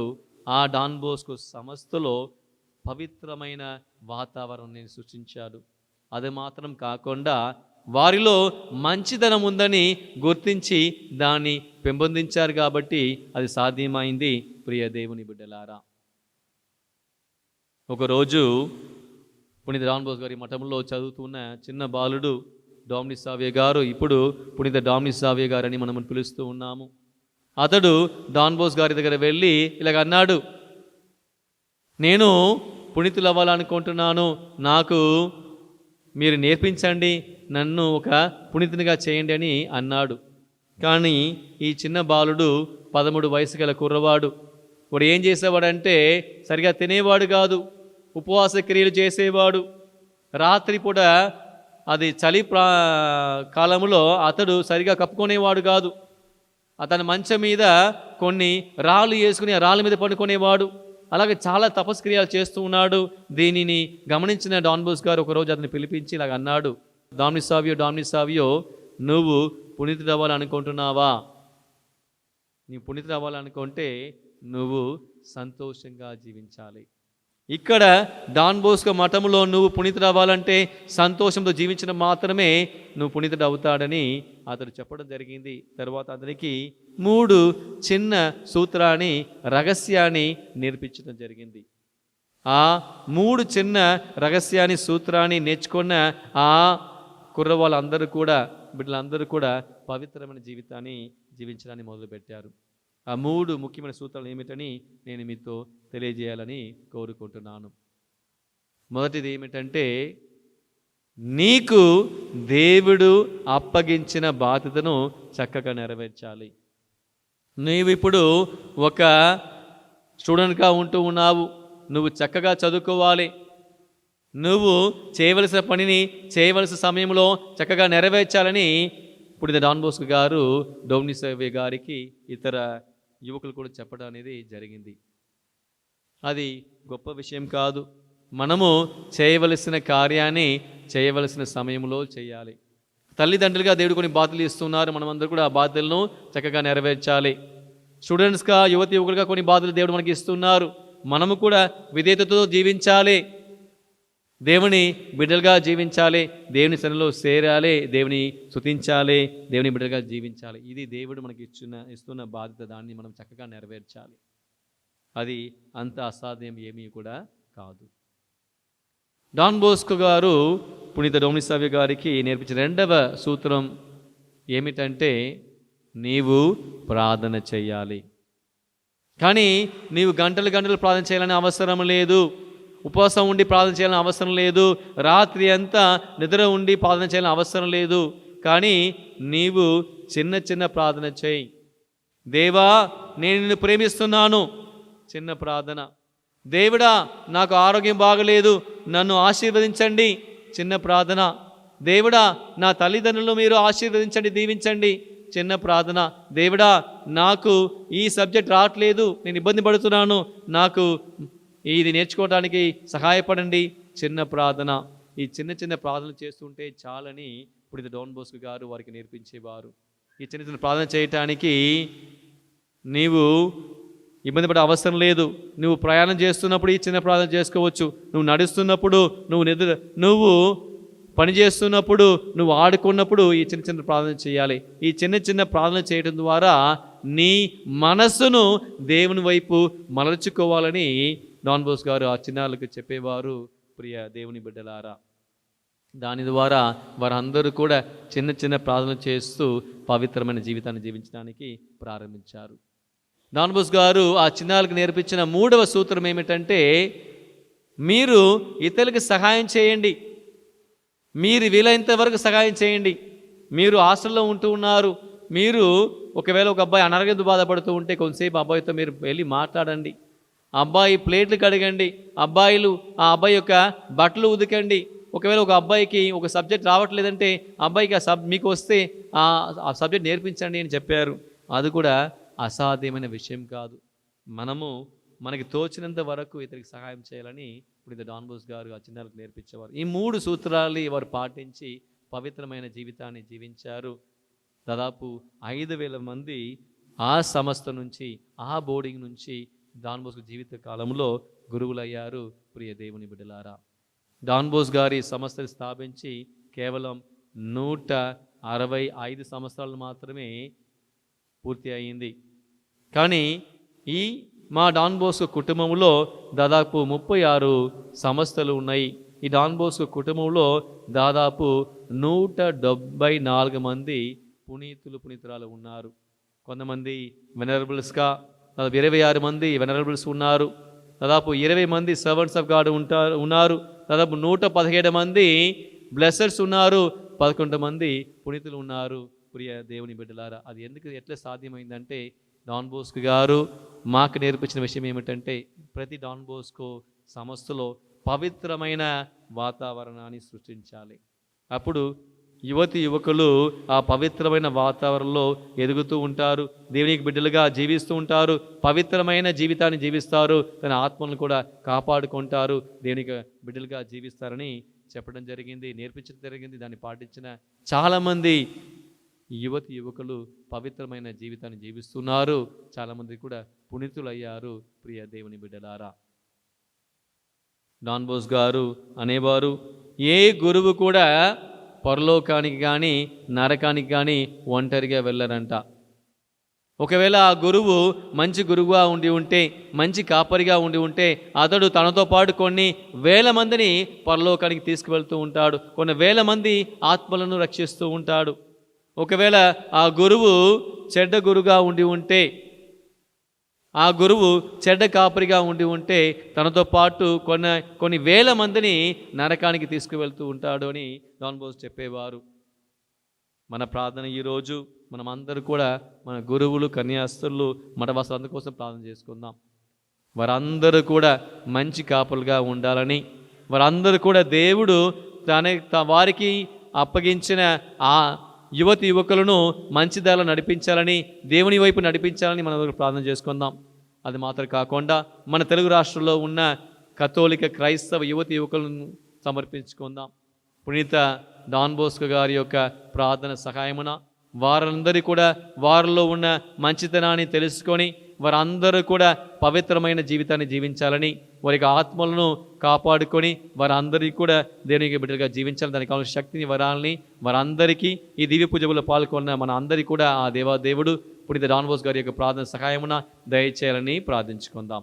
ఆ డాన్ బోస్కో సంస్థలో పవిత్రమైన వాతావరణాన్ని సృష్టించాడు. అది మాత్రం కాకుండా వారిలో మంచితనం ఉందని గుర్తించి దాన్ని పెంపొందించారు కాబట్టి అది సాధ్యమైంది. ప్రియ దేవుని బిడ్డలారా, ఒకరోజు పునీత డాన్ బోస్కో గారి మఠంలో చదువుతున్న చిన్న బాలుడు డామినిక్ సావియే గారు, ఇప్పుడు పునీత డామినిక్ సావియే గారు అని మనం పిలుస్తూ ఉన్నాము. అతడు డాన్ బోస్కో గారి దగ్గర వెళ్ళి ఇలాగ అన్నాడు, నేను పునీతులు అవ్వాలనుకుంటున్నాను, నాకు మీరు నేర్పించండి, నన్ను ఒక పునీతునిగా చేయండి అని అన్నాడు. కానీ ఈ చిన్న బాలుడు 13 వయసు గల కుర్రవాడు. వాడు ఏం చేసేవాడంటే, సరిగా తినేవాడు కాదు, ఉపవాస క్రియలు చేసేవాడు, రాత్రిపూట అది చలి కాలంలో అతడు సరిగా కప్పుకునేవాడు కాదు. అతని మంచం మీద కొన్ని రాళ్ళు వేసుకుని ఆ రాళ్ళ మీద పడుకునేవాడు. అలాగే చాలా తపస్క్రియలు చేస్తూ ఉన్నాడు. దీనిని గమనించిన డాన్ బోస్కో గారు ఒకరోజు అతన్ని పిలిపించి ఇలాగ అన్నాడు, డామినిస్ సావియో, నువ్వు పునీతుడు అవ్వాలనుకుంటున్నావా? నీ పునీతుడు అవ్వాలనుకుంటే నువ్వు సంతోషంగా జీవించాలి. ఇక్కడ డాన్ బోస్కో మఠంలో నువ్వు పునీతుడు అవ్వాలంటే సంతోషంతో జీవించడం మాత్రమే నువ్వు పునీతుడు అవుతాడని అతడు చెప్పడం జరిగింది. తర్వాత అతనికి 3 చిన్న సూత్రాన్ని, రహస్యాన్ని నేర్పించడం జరిగింది. ఆ 3 చిన్న రహస్యాన్ని, సూత్రాన్ని నేర్చుకున్న ఆ కుర్రవాళ్ళందరూ కూడా, బిడ్డలందరూ కూడా పవిత్రమైన జీవితాన్ని జీవించడానికి మొదలుపెట్టారు. ఆ 3 ముఖ్యమైన సూత్రాలు ఏమిటని నేను మీతో తెలియజేయాలని కోరుకుంటున్నాను. మొదటిది ఏమిటంటే, నీకు దేవుడు అప్పగించిన బాధ్యతను చక్కగా నెరవేర్చాలి. నీవు ఇప్పుడు ఒక స్టూడెంట్గా ఉంటూ ఉన్నావు. నువ్వు చక్కగా చదువుకోవాలి. నువ్వు చేయవలసిన పనిని చేయవలసిన సమయంలో చక్కగా నెరవేర్చాలని ఇప్పుడు డాన్ బోస్కో గారు డొమినిస్ సావియో గారికి, ఇతర యువకులు కూడా చెప్పడం అనేది జరిగింది. అది గొప్ప విషయం కాదు. మనము చేయవలసిన కార్యాన్ని చేయవలసిన సమయంలో చేయాలి. తల్లిదండ్రులుగా దేవుడు కొన్ని బాధ్యతలు ఇస్తున్నారు. మనమందరూ కూడా ఆ బాధ్యతలను చక్కగా నెరవేర్చాలి. స్టూడెంట్స్గా, యువకులుగా కొన్ని బాధ్యతలు దేవుడు మనకి ఇస్తున్నారు. మనము కూడా విధేయతతో జీవించాలి. దేవుని బిడ్డలుగా జీవించాలి. దేవుని సన్నిధిలో చేరాలి. దేవుని స్తుతించాలి. దేవుని బిడ్డలుగా జీవించాలి. ఇది దేవుడు మనకి ఇస్తున్న బాధ్యత. దాన్ని మనం చక్కగా నెరవేర్చాలి. అది అంత అసాధ్యం ఏమీ కూడా కాదు. డాన్ బోస్కో గారు పునీత డొమినిస్ సావియో గారికి నేర్పించిన 2వ సూత్రం ఏమిటంటే, నీవు ప్రార్థన చేయాలి. కానీ నీవు గంటలు ప్రార్థన చేయాలని అవసరం లేదు. ఉపవాసం ఉండి ప్రార్థన చేయాలని అవసరం లేదు. రాత్రి అంతా నిద్ర ఉండి ప్రార్థన చేయాలని అవసరం లేదు. కానీ నీవు చిన్న ప్రార్థన చేయి. దేవా, నేను నిన్ను ప్రేమిస్తున్నాను, చిన్న ప్రార్థన. దేవుడా, నాకు ఆరోగ్యం బాగలేదు, నన్ను ఆశీర్వదించండి, చిన్న ప్రార్థన. దేవుడా, నా తల్లిదండ్రులను మీరు ఆశీర్వదించండి, దీవించండి, చిన్న ప్రార్థన. దేవుడా, నాకు ఈ సబ్జెక్ట్ రావట్లేదు, నేను ఇబ్బంది పడుతున్నాను, నాకు ఇది నేర్చుకోవడానికి సహాయపడండి, చిన్న ప్రార్థన. ఈ చిన్న ప్రార్థనలు చేస్తుంటే చాలని ఇప్పుడు ఇది డాన్ బోస్కో గారు వారికి నేర్పించేవారు. ఈ చిన్న ప్రార్థన చేయటానికి నీవు ఇబ్బంది పడే అవసరం లేదు. నువ్వు ప్రయాణం చేస్తున్నప్పుడు ఈ చిన్న ప్రార్థన చేసుకోవచ్చు. నువ్వు నడుస్తున్నప్పుడు, నువ్వు పని చేస్తున్నప్పుడు, నువ్వు ఆడుకున్నప్పుడు ఈ చిన్న ప్రార్థన చేయాలి. ఈ చిన్న ప్రార్థన చేయడం ద్వారా నీ మనస్సును దేవుని వైపు మలచుకోవాలని డాన్ బోస్కో గారు ఆ చిన్నారులకు చెప్పేవారు. ప్రియ దేవుని బిడ్డలారా, దాని ద్వారా వారందరూ కూడా చిన్న ప్రార్థన చేస్తూ పవిత్రమైన జీవితాన్ని జీవించడానికి ప్రారంభించారు. డాన్ బోస్కో గారు ఆ చిన్నారులకు నేర్పించిన 3వ సూత్రం ఏమిటంటే, మీరు ఇతరులకు సహాయం చేయండి. మీరు వీలైనంత వరకు సహాయం చేయండి. మీరు హాస్టల్లో ఉంటూ ఉన్నారు. మీరు ఒకవేళ ఒక అబ్బాయి అనారోగ్యంతో బాధపడుతూ ఉంటే కొంతసేపు అబ్బాయితో మీరు వెళ్ళి మాట్లాడండి. అబ్బాయి ప్లేట్లు కడగండి. అబ్బాయిలు ఆ అబ్బాయి యొక్క బట్టలు ఉదకండి. ఒకవేళ ఒక అబ్బాయికి ఒక సబ్జెక్ట్ రావట్లేదంటే అబ్బాయికి మీకు వస్తే ఆ సబ్జెక్ట్ నేర్పించండి అని చెప్పారు. అది కూడా అసాధ్యమైన విషయం కాదు. మనకి తోచినంత వరకు ఇతరికి సహాయం చేయాలని ఇప్పుడు డాన్ బోస్కో గారు ఆ చిన్నారులకు నేర్పించేవారు. ఈ 3 సూత్రాలు వారు పాటించి పవిత్రమైన జీవితాన్ని జీవించారు. దాదాపు 5,000 మంది ఆ సంస్థ నుంచి, ఆ బోర్డింగ్ నుంచి డాన్ బోస్కో జీవిత కాలంలో గురువులయ్యారు. ప్రియ దేవుని బిడ్డలారా, డాన్ బోస్కో గారి సంస్థను స్థాపించి కేవలం 165 సంవత్సరాలు మాత్రమే పూర్తి అయింది. కానీ ఈ మా డాన్ బోస్కో కుటుంబంలో దాదాపు 36 సంస్థలు ఉన్నాయి. ఈ డాన్ బోస్కో కుటుంబంలో దాదాపు 174 మంది పునీతురాలు ఉన్నారు. కొంతమంది వెనరబుల్స్గా దాదాపు 26 మంది వెనరబుల్స్ ఉన్నారు. దాదాపు 20 మంది సర్వెంట్స్ ఆఫ్ గాడ్ ఉన్నారు. దాదాపు 117 మంది బ్లెస్సర్స్ ఉన్నారు. 11 మంది పునీతులు ఉన్నారు. ప్రియ దేవుని బిడ్డలారా, అది ఎట్లా సాధ్యమైందంటే డాన్ బోస్కో గారు మాకు నేర్పించిన విషయం ఏమిటంటే, ప్రతి డాన్ బోస్కో సంస్థలో పవిత్రమైన వాతావరణాన్ని సృష్టించాలి. అప్పుడు యువతి యువకులు ఆ పవిత్రమైన వాతావరణంలో ఎదుగుతూ ఉంటారు, దేవునికి బిడ్డలుగా జీవిస్తూ ఉంటారు, పవిత్రమైన జీవితాన్ని జీవిస్తారు, తన ఆత్మలను కూడా కాపాడుకుంటారు, దేవునికి బిడ్డలుగా జీవిస్తారని చెప్పడం జరిగింది, నేర్పించడం జరిగింది. దాన్ని పాటించిన చాలామంది యువతి యువకులు పవిత్రమైన జీవితాన్ని జీవిస్తున్నారు, చాలామంది కూడా పునీతులయ్యారు. ప్రియ దేవుని బిడ్డలారా, డాన్ బోస్ గారు అనేవారు, ఏ గురువు కూడా పరలోకానికి కానీ నరకానికి కానీ ఒంటరిగా వెళ్ళరంట. ఒకవేళ ఆ గురువు మంచి గురువుగా ఉండి ఉంటే, మంచి కాపరిగా ఉండి ఉంటే, అతడు తనతో పాటు కొన్ని వేల మందిని పరలోకానికి తీసుకువెళ్తూ ఉంటాడు, కొన్ని వేల మంది ఆత్మలను రక్షిస్తూ ఉంటాడు. ఒకవేళ ఆ గురువు చెడ్డ గురువుగా ఉండి ఉంటే, ఆ గురువు చెడ్డ కాపరిగా ఉండి ఉంటే, తనతో పాటు కొన్ని వేల మందిని నరకానికి తీసుకువెళ్తూ ఉంటాడు అని డాన్ బోస్ చెప్పేవారు. మన ప్రార్థన ఈరోజు మనమందరూ కూడా మన గురువులు, కన్యాస్తులు, మఠవాసులు కోసం ప్రార్థన చేసుకుందాం. వారందరూ కూడా మంచి కాపులుగా ఉండాలని, వారందరూ కూడా దేవుడు వారికి అప్పగించిన ఆ యువతి యువకులను మంచి దారిలో నడిపించాలని, దేవుని వైపు నడిపించాలని మనం ప్రార్థన చేసుకుందాం. అది మాత్రం కాకుండా మన తెలుగు రాష్ట్రంలో ఉన్న కథోలిక క్రైస్తవ యువతి యువకులను సమర్పించుకుందాం. పునీత డాన్ బోస్కో గారి యొక్క ప్రార్థన సహాయమున వారందరూ కూడా వారిలో ఉన్న మంచితనాన్ని తెలుసుకొని వారందరూ కూడా పవిత్రమైన జీవితాన్ని జీవించాలని, వారి ఆత్మలను కాపాడుకొని వారందరికీ కూడా దేవునికి బిడ్డలుగా జీవించాలని, దానికి కావాల్సిన శక్తిని, వరాలని వారందరికీ ఈ దివ్య పూజలో పాల్గొన్న మన అందరికీ కూడా ఆ దేవుడు పునీత డాన్ బోస్ గారి యొక్క ప్రార్థన సహాయమున దయచేయాలని ప్రార్థించుకుందాం.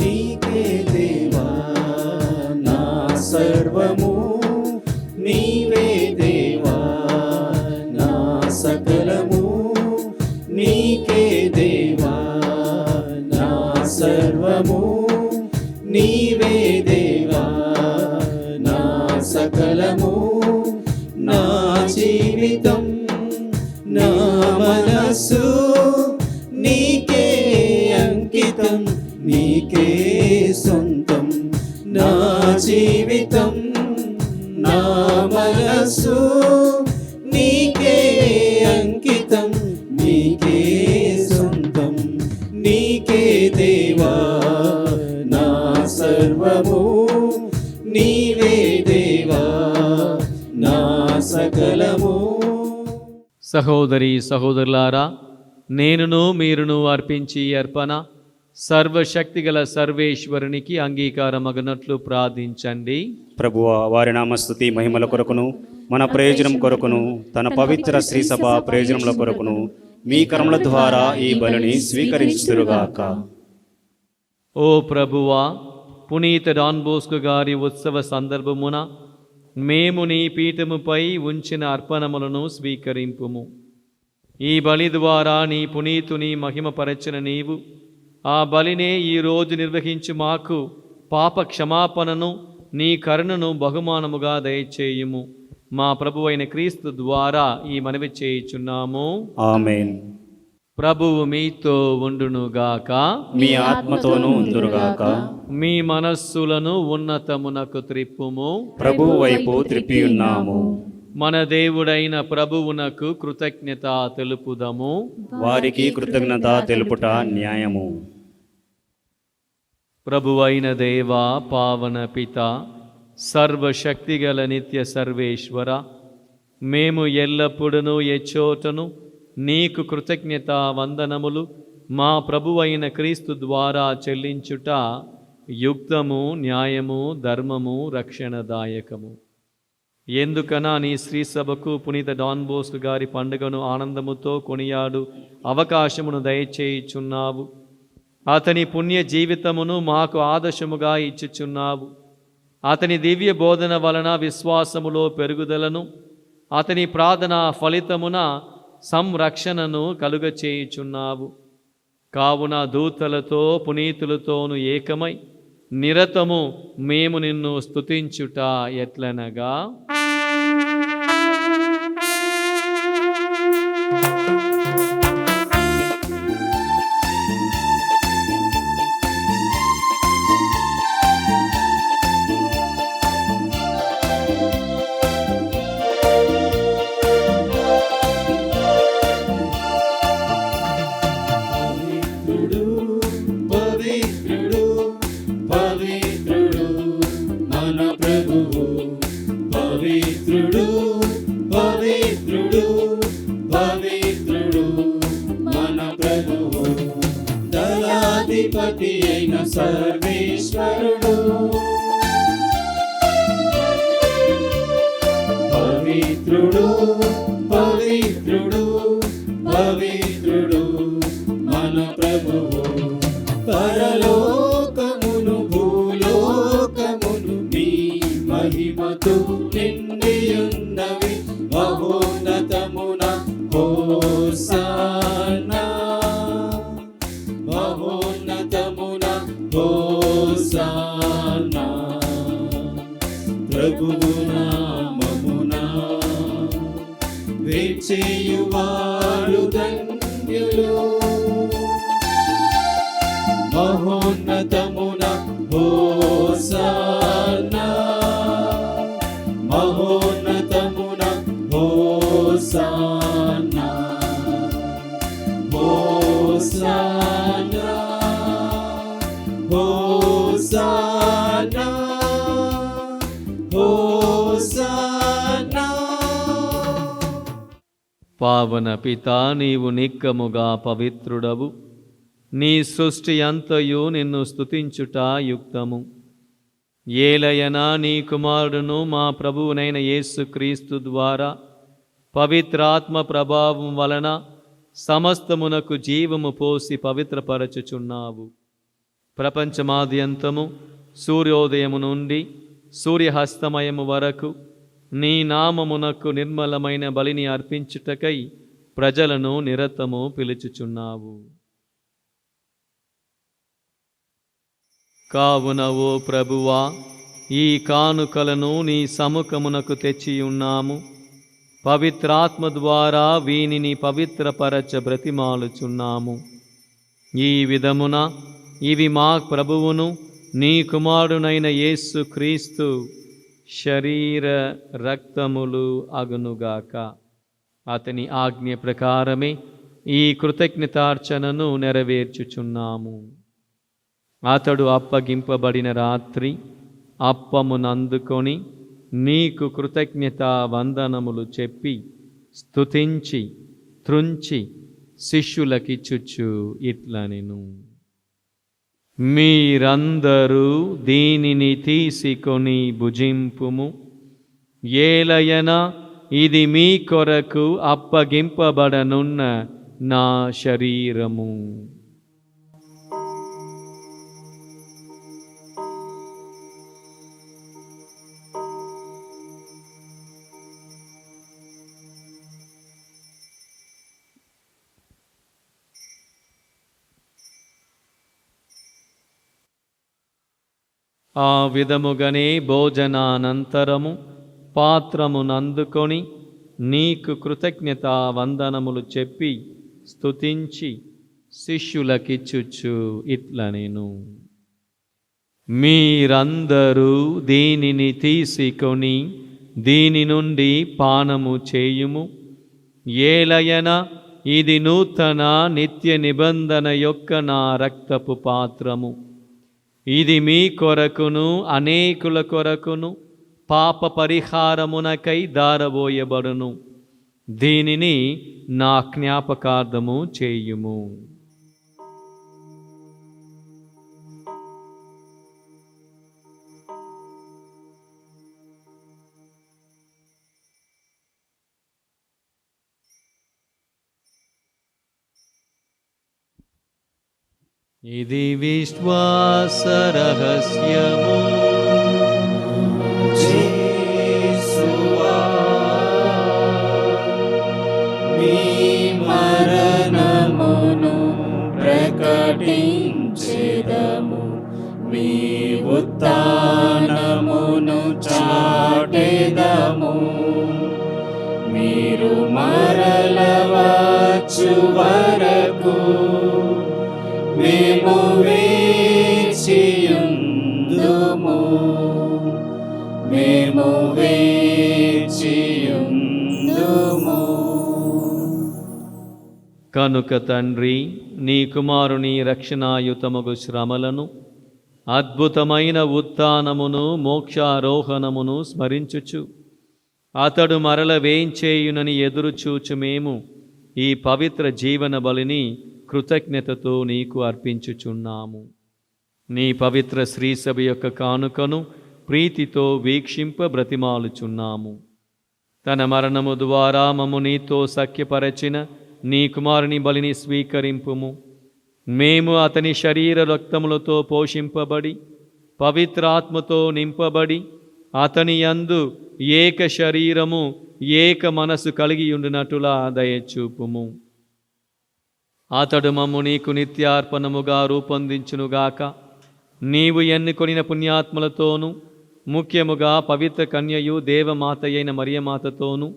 నీకే దేవా నా సర్వము, నీవే దేవా నా సకలము, నీకే దేవా నా సర్వము, నీవే దేవా నా సకలము, నా జీవితం నా మనసు నీకే అంకితం, నీకే సొంతం, నా జీవితం నా మనసు నీకే అంకితం, నీకే సొంతం, నీకే దేవా నా సర్వము, నీవే దేవా నా సకలము. సహోదరి సహోదరులారా, నేనును మీరును అర్పించి అర్పణ సర్వశక్తిగల సర్వేశ్వరునికి అంగీకారమగనట్లు ప్రార్థించండి. ప్రభువా, వారి నామస్తుతి మహిమల కొరకును మన ప్రయోజనం కొరకును తన పవిత్ర శ్రీ సభ ప్రయోజనముల కొరకును మీ కర్మల ద్వారా ఈ బలిని స్వీకరించుదురుగాక. ఓ ప్రభువా, పునీత డాన్ బోస్కో గారి ఉత్సవ సందర్భమున మేము నీ పీఠముపై ఉంచిన అర్పణములను స్వీకరింపుము. ఈ బలి ద్వారా నీ పునీతుని మహిమపరచిన నీవు ఆ బలినే ఈరోజు నిర్వహించి మాకు పాప క్షమాపణను, నీ కరుణను బహుమానముగా దయచేయుము. మా ప్రభువైన క్రీస్తు ద్వారా ఈ మనవి చేయుచున్నాము. ఆమేన్. ప్రభువు మీతో ఉండునుగాక, మీ ఆత్మతోనూ ఉందురుగాక. మీ మనస్సులను ఉన్నతమునకు త్రిప్పుము. ప్రభువు వైపు త్రిప్పియున్నాము. మన దేవుడైన ప్రభువునకు కృతజ్ఞత తెలుపుదము. వారికి కృతజ్ఞత తెలుపుట న్యాయము. ప్రభువైన దేవా, పావన పిత, సర్వశక్తిగల నిత్య సర్వేశ్వర, మేము ఎల్లప్పుడూ ఎచ్చోటను నీకు కృతజ్ఞత వందనములు మా ప్రభువైన క్రీస్తు ద్వారా చెల్లించుట యుక్తము, న్యాయము, ధర్మము, రక్షణదాయకము. ఎందుకనా నీ శ్రీ సభకు పునీత డాన్ బోస్కో గారి పండుగను ఆనందముతో కొనియాడు అవకాశమును దయచేయుచున్నావు. అతని పుణ్య జీవితమును మాకు ఆదర్శముగా ఇచ్చుచున్నావు. అతని దివ్య బోధన వలన విశ్వాసములో పెరుగుదలను, అతని ప్రార్థన ఫలితమున సంరక్షణను కలుగచేయుచున్నావు. కావున దూతలతో పునీతులతోను ఏకమై నిరతము మేము నిన్ను స్తుతించుట ఎట్లనగా, పవిత్రుడు పవిత్రుడు మన ప్రభువు, పవిత్రుడు పవిత్రుడు పవిత్రుడు మన ప్రభువు, దళాధిపతి అయిన సర్వేశ్వరుడు, పవిత్రుడు పవిత్రుడు పవిత్రుడు మన ప్రభువు, పరలోకమును భూలోకమును నీ మహిమతో నిండియున్నవి, మహోన్నతమున హోసానా, మహోన్నతమున హోసానా, ప్రభువు నామమున వేచేయువారు ధన్యులు, మహోన్నతమున హోసానా, మహోన్నతమున హోసానా, హోసానా, హోసానా, హోసానా. పావన పితా, నీవు నిక్కముగా పవిత్రుడవు. నీ సృష్టి అంతయు నిన్ను స్తుతించుట యుక్తము. ఏలయనా నీ కుమారుడును మా ప్రభువునైన యేసుక్రీస్తు ద్వారా పవిత్రాత్మ ప్రభావం వలన సమస్తమునకు జీవము పోసి పవిత్రపరచుచున్నావు. ప్రపంచమాద్యంతము సూర్యోదయము నుండి సూర్యహస్తమయము వరకు నీ నామమునకు నిర్మలమైన బలిని అర్పించుటకై ప్రజలను నిరతము పిలుచుచున్నావు. కావున ఓ ప్రభువా, ఈ కానుకలను నీ సముఖమునకు తెచ్చియున్నాము. పవిత్రాత్మ ద్వారా వీనిని పవిత్రపరచ బ్రతిమాలుచున్నాము. ఈ విధమున ఇవి మా ప్రభువును నీ కుమారునైన యేసు క్రీస్తు శరీర రక్తములు అగునుగాక. అతని ఆజ్ఞ ప్రకారమే ఈ కృతజ్ఞతార్చనను నెరవేర్చుచున్నాము. అతడు అప్పగింపబడిన రాత్రి అప్పమునందుకొని నీకు కృతజ్ఞతా వందనములు చెప్పి స్తుతించి త్రుంచి శిష్యులకిచ్చుచు ఇట్లనెను, మీరందరూ దీనిని తీసుకొని భుజింపుము. ఏలయన ఇది మీ కొరకు అప్పగింపబడనున్న నా శరీరము. ఆ విధముగానే భోజనానంతరము పాత్రమునందుకొని నీకు కృతజ్ఞతా వందనములు చెప్పి స్తుతించి శిష్యులకిచ్చుచు ఇట్లనెను, మీరందరూ దీనిని తీసుకొని దీని నుండి పానము చేయుము. ఏలయన ఇది నూతన నిత్య నిబంధన యొక్క నా రక్తపు పాత్రము. ఇది మీ కొరకును అనేకుల కొరకును పాప పరిహారమునకై దారబోయబడును. దీనిని నా జ్ఞాపకార్థము చేయుము. ఇది విశ్వాస రహస్యము. యేసువా, మీ స్తుతించెదము, మీ ఉత్థానమును చాటెదము. మీరు మరల వచ్చు వరకు మేము వేచియుందుము, మేము వేచియుందుము. కనుక తండ్రి, నీ కుమారుని రక్షణాయుతమగు శ్రమలను, అద్భుతమైన ఉత్థానమును, మోక్షారోహణమును స్మరించుచు అతడు మరల వేంచేయునని ఎదురుచూచు మేము ఈ పవిత్ర జీవన బలిని కృతజ్ఞతతో నీకు అర్పించుచున్నాము. నీ పవిత్ర శ్రీసభ యొక్క కానుకను ప్రీతితో వీక్షింప బ్రతిమాలుచున్నాము. తన మరణము ద్వారా మమ్ము నీతో సఖ్యపరచిన నీ కుమారుని బలిని స్వీకరింపుము. మేము అతని శరీర రక్తములతో పోషింపబడి పవిత్రాత్మతో నింపబడి అతని యందు ఏక శరీరము ఏక మనసు కలిగి ఉండునట్టులా దయచూపుము. అతడు మమ్ము నీకు నిత్యార్పణముగా రూపొందించునుగాక. నీవు ఎన్నుకొనిన పుణ్యాత్మలతోనూ, ముఖ్యముగా పవిత్ర కన్యయు దేవమాత అయిన మరియమాతతోనూ,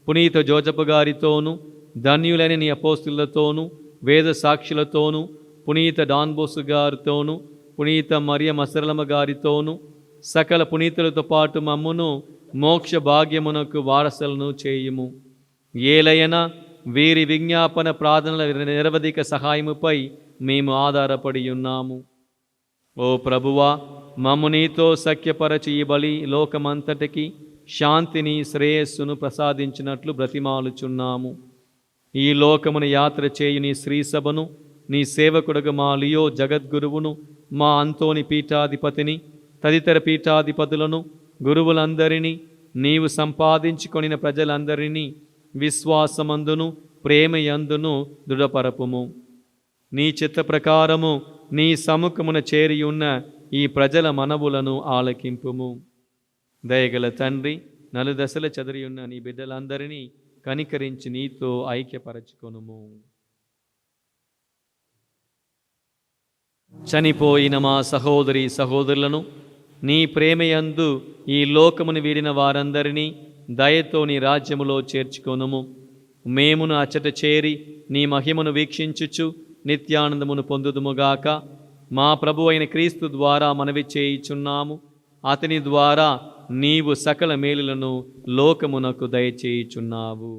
పునీత జోజపు గారితోనూ, ధన్యులైన నీ అపోస్తులతోనూ, వేద సాక్షులతోనూ, పునీత డాన్బోసు గారితోనూ, పునీత మరియ మసరలమ్మ గారితోనూ, సకల పునీతులతో పాటు మమ్మును మోక్ష భాగ్యమునకు వారసులను చేయుము. ఏలయనా వీరి విజ్ఞాపన ప్రార్థనల నిరవధిక సహాయముపై మేము ఆధారపడి ఉన్నాము. ఓ ప్రభువా, మమ్ము నీతో సఖ్యపరచి ఈ బలి లోకమంతటికి శాంతిని, శ్రేయస్సును ప్రసాదించినట్లు బ్రతిమాలుచున్నాము. ఈ లోకమును యాత్ర చేయు నీ శ్రీసభను, నీ సేవకుడుగు మా లియో జగద్గురువును, మా అంతోని పీఠాధిపతిని, తదితర పీఠాధిపతులను, గురువులందరినీ, నీవు సంపాదించుకొనిన ప్రజలందరినీ విశ్వాసమందును ప్రేమయందును దృఢపరపుము. నీ చిత్త ప్రకారము నీ సముఖమున చేరియున్న ఈ ప్రజల మనవులను ఆలకింపుము. దయగల తండ్రి, నలుదశల చెదరియున్న నీ బిడ్డలందరినీ కనికరించి నీతో ఐక్యపరచుకొనుము. చనిపోయిన మా సహోదరి సహోదరులను నీ ప్రేమయందు ఈ లోకమును వీడిన వారందరినీ దయతో నీ రాజ్యములో చేర్చుకొనుము. మేమును అచ్చట చేరి నీ మహిమను వీక్షించుచు నిత్యానందమును పొందుదుముగాక. మా ప్రభు అయిన క్రీస్తు ద్వారా మనవి చేయుచున్నాము. అతని ద్వారా నీవు సకల మేలులను లోకమునకు దయచేయుచున్నావు.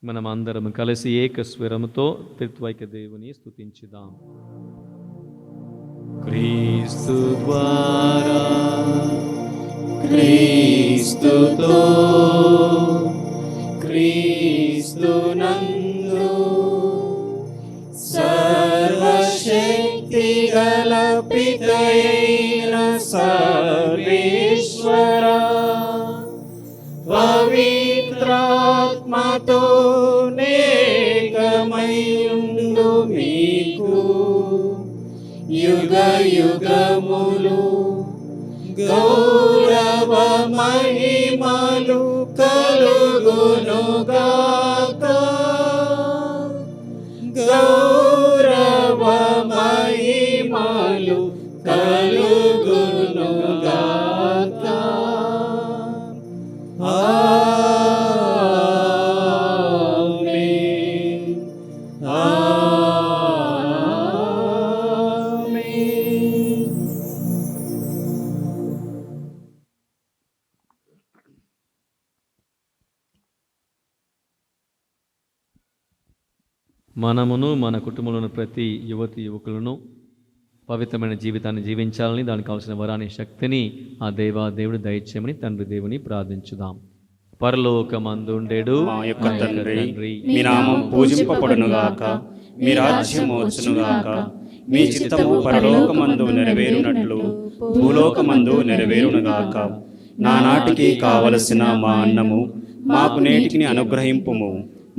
మనమందరం కలిసి ఏకస్వరముతో త్రిత్వైక దేవుని స్తుతించుదాం. క్రీస్తు ద్వారా, క్రీస్తుతో, క్రీస్తునందు సర్వశక్తి గల పితయైన సర్వేశ్వరా, పవిత్రాత్మతో నేకమయుండు మీకు యుగ యుగములు గౌరవ మహిమలు కలుగునుగాక. గౌరవ మహిమలు కలుగునుగాక. ఆమేన్. ఆమేన్. మనమును మన కుటుంబంలోని ప్రతి యువతి యువకులను పవిత్రమైన జీవితాన్ని జీవించాలని, దానికి కావాల్సిన వరాన్ని, శక్తిని ఆ దేవుడు దయచేయమని తండ్రి దేవుని ప్రార్థించుదాం. పరలోకమందుండెడు మా యొక్క తండ్రి, మీ నామం పూజింపబడునుగాక, మీ రాజ్యం వచ్చునుగాక, మీ చిత్తము పరలోకమందు నెరవేరునట్లు భూలోకమందు నెరవేరునుగాక. నానాటికి కావలసిన మా అన్నము మాకు నేటికి అనుగ్రహింపుము.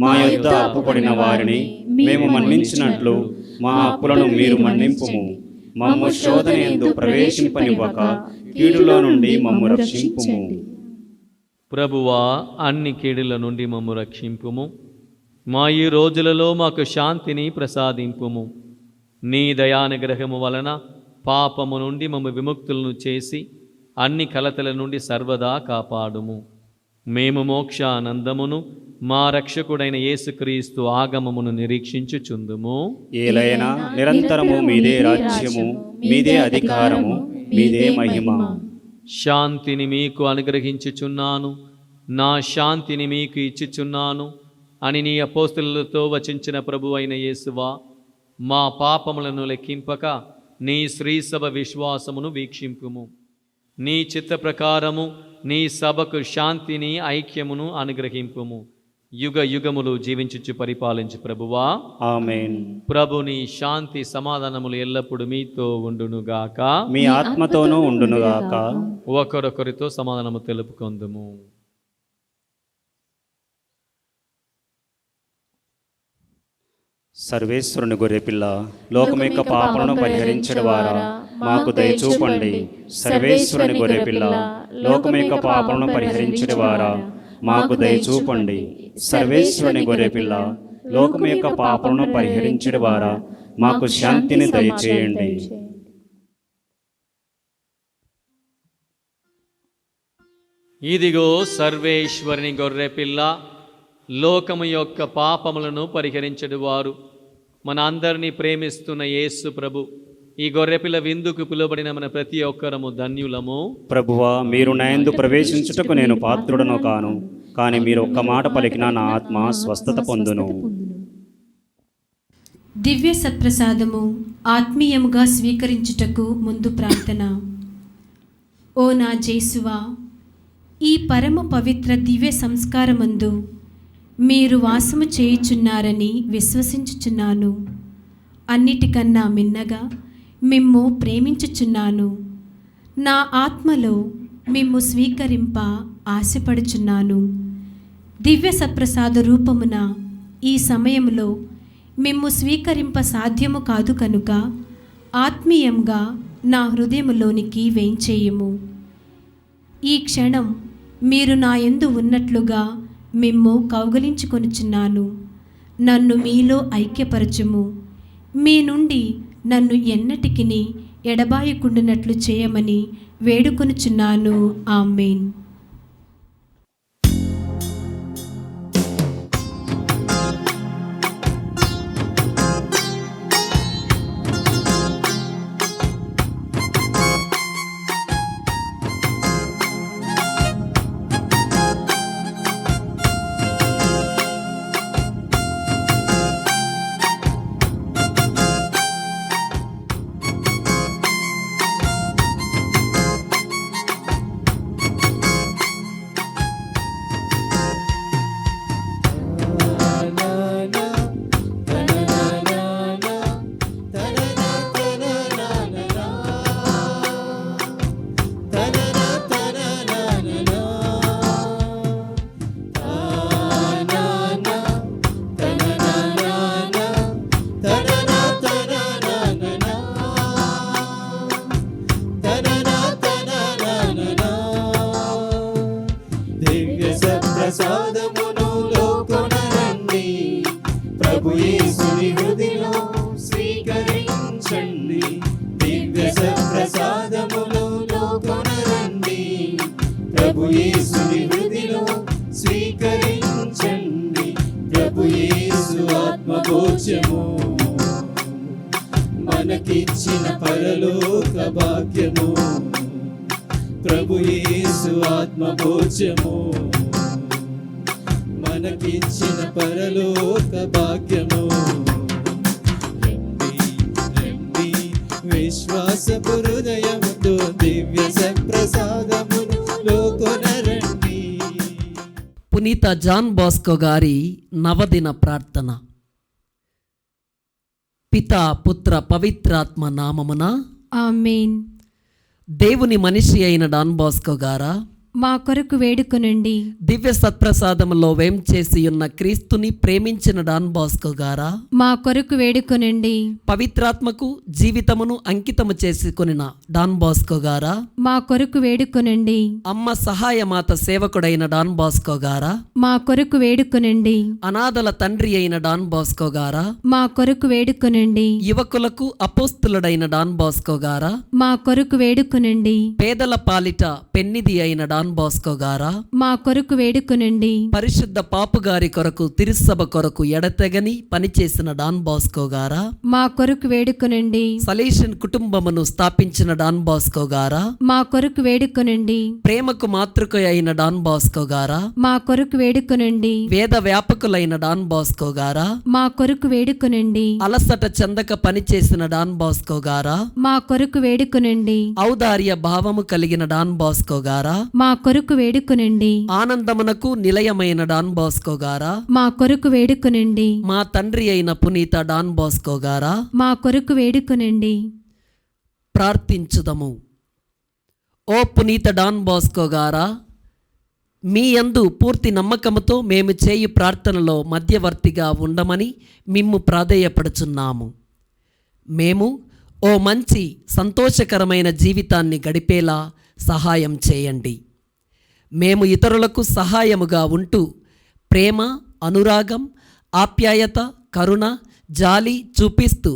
మా యొద్ద అప్పుపడిన వారిని మేము మన్నించినట్లు మా అప్పులను మీరు మన్నింపుము. మమ్ము శోధనయందు ప్రవేశింపనివ్వక కీడులో నుండి మమ్ము రక్షింపుము. ప్రభువా, అన్ని కీడుల నుండి మమ్ము రక్షింపుము. మా ఈ రోజులలో మాకు శాంతిని ప్రసాదింపుము. నీ దయానుగ్రహము వలన పాపము నుండి మమ్ము విముక్తులను చేసి అన్ని కలతల నుండి సర్వదా కాపాడుము. మేము మోక్షానందమును మా రక్షకుడైన యేసుక్రీస్తు ఆగమమును నిరీక్షించుచుందుము. ఏలైనా నిరంతరము మీదే రాజ్యము, మీదే అధికారము, మీదే మహిమ. శాంతిని మీకు అనుగ్రహించుచున్నాను, నా శాంతిని మీకు ఇచ్చుచున్నాను అని నీ అపోస్తలులతో వచించిన ప్రభు అయిన యేసువా, మా పాపములను లెక్కింపక నీ శ్రీసభ విశ్వాసమును వీక్షింపుము. నీ చిత్త ప్రకారము నీ సభకు శాంతిని ఐక్యమును అనుగ్రహింపుము. యుగ యుగములు జీవించుచు పరిపాలించు ప్రభువా, ఆమేన్. ప్రభుని శాంతి సమాధానములు ఎల్లప్పుడూ మీతో ఉండునుగాక. మీ ఆత్మతోనూ ఉండునుగాక. ఒకరొకరితో సమాధానము తెలుపుకొందుము. సర్వేశ్వరుని గొర్రెపిల్ల, లోకం యొక్క పాపలను పరిహరించడు వారా, మాకు దయచూపండి. సర్వేశ్వరుని గొర్రెపిల్ల, లోకం యొక్క పాపలను పరిహరించడు వారా, మాకు దయచూపండి. సర్వేశ్వరుని గొర్రెపిల్ల, లోకం యొక్క పాపలను పరిహరించడు వారా, మాకు శాంతిని దయచేయండి. ఇదిగో సర్వేశ్వరుని గొర్రెపిల్ల, లోకము యొక్క పాపములను పరిహరించడు వారు. మన అందరినీ ప్రేమిస్తున్న యేసు ప్రభు, ఈ గొర్రెపిల్ల విందుకు పిలువబడిన మన ప్రతి ఒక్కరము ధన్యులము. ప్రభువా, మీరు నా యందు ప్రవేశించుటకు నేను పాత్రుడను కాను, కానీ మీరు ఒక్క మాట పలికినా నా ఆత్మ స్వస్థత పొందును. దివ్య సత్ప్రసాదము ఆత్మీయముగా స్వీకరించుటకు ముందు ప్రార్థన. ఓ నా జేసువా, ఈ పరమ పవిత్ర దివ్య సంస్కారమందు మీరు వాసము చేయుచున్నారని విశ్వసించుచున్నాను. అన్నిటికన్నా మిన్నగా మిమ్ము ప్రేమించుచున్నాను. నా ఆత్మలో మిమ్ము స్వీకరింప ఆశపడుచున్నాను. దివ్య సత్ప్రసాద రూపమున ఈ సమయంలో మిమ్ము స్వీకరింప సాధ్యము కాదు కనుక ఆత్మీయంగా నా హృదయములోనికి వేంచేయుము. ఈ క్షణం మీరు నా యందు ఉన్నట్లుగా మిమ్ము కౌగలించుకొనుచున్నాను. నన్ను మీలో ఐక్యపరచుము. మీ నుండి నన్ను ఎన్నటికిని ఎడబాయకుండునట్లు చేయమని వేడుకొనుచున్నాను. ఆమేన్. ప్రసాదమును లోకొనరండి, ప్రభు యేసుని హృదిలో స్వీకరించండి. దివ్య ప్రసాదమును లోకొనరండి, ప్రభు యేసుని హృదిలో స్వీకరించండి. ప్రభు యేసు ఆత్మభోజ్యము మనకిచ్చిన పరలోక భాగ్యము. ప్రభు యేసు ఆత్మభోజ్యము మనకిచ్చిన పరలోక భాగ్యము. రండి రండి విశ్వాసపు హృదయముతో దివ్య సత్ప్రసాదమును లోకొనరండి. పునీత జాన్ బాస్కో గారి నవదిన ప్రార్థన. పితా పుత్ర పవిత్రాత్మ నామమున ఆమేన్. దేవుని మనిషి అయిన డాన్ బాస్కో గారా, మా కొరకు వేడుకొనండి. దివ్య సత్ప్రసాదములో వేం చేసి ఉన్న క్రీస్తుని ప్రేమించిన డాన్ బాస్కో గారా, మా కొరకు వేడుకొనండి. పవిత్రాత్మకు జీవితమును అంకితము చేసుకొనిన డాన్ బాస్కో గారా, మా కొరకు వేడుకొనండి. అమ్మ సహాయమాత సేవకుడైన డాన్ బాస్కో గారా, మా కొరకు వేడుకొనండి. అనాథల తండ్రి అయిన డాన్ బాస్కో గారా, మా కొరకు వేడుకొనండి. యువకులకు అపోస్తులుడైన డాన్ బాస్కో గారా, మా కొరకు వేడుకొనండి. పేదల పాలిట పెన్నిది అయిన డాన్ బాస్కో గారా, మా కొరకు వేడుకొనండి. పరిశుద్ధ పాపు గారి కొరకు తిరుసభ కొరకు ఎడతెగని పనిచేసిన డాన్ బాస్కో గారా, మా కొరకు వేడుకొనండి. సలేషన్ కుటుంబమును స్థాపించిన డాన్ బాస్కో గారా, మా కొరకు వేడుకొనండి. ప్రేమకు మాతృక అయిన డాన్ బాస్కో గారా, మా కొరకు వేడుకొనండి. వేద వ్యాపకులైన డాన్ బాస్కో గారా, మా కొరకు వేడుకొనండి. అలసట చెందక పనిచేసిన డాన్ బాస్కో గారా, మా కొరకు వేడుకొనండి. ఔదార్య భావము కలిగిన డాన్ బాస్కో గారా, మా కొరకు వేడుకొనండి. ఆనందమునకు నిలయమైన డాన్ బాస్కో గారా, మా కొరకు వేడుకొనండి. మా తండ్రి అయిన పునీత డాన్ బాస్కో గారా, మా కొరకు వేడుకొనండి. ప్రార్థించుదము. ఓ పునీత డాన్ బాస్కో గారా, మీ యందు పూర్తి నమ్మకముతో మేము చేయు ప్రార్థనలో మధ్యవర్తిగా ఉండమని మిమ్ము ప్రాధేయపడుచున్నాము. మేము ఓ మంచి సంతోషకరమైన జీవితాన్ని గడిపేలా సహాయం చేయండి. మేము ఇతరులకు సహాయముగా ఉంటూ ప్రేమ, అనురాగం, ఆప్యాయత, కరుణ, జాలి చూపిస్తూ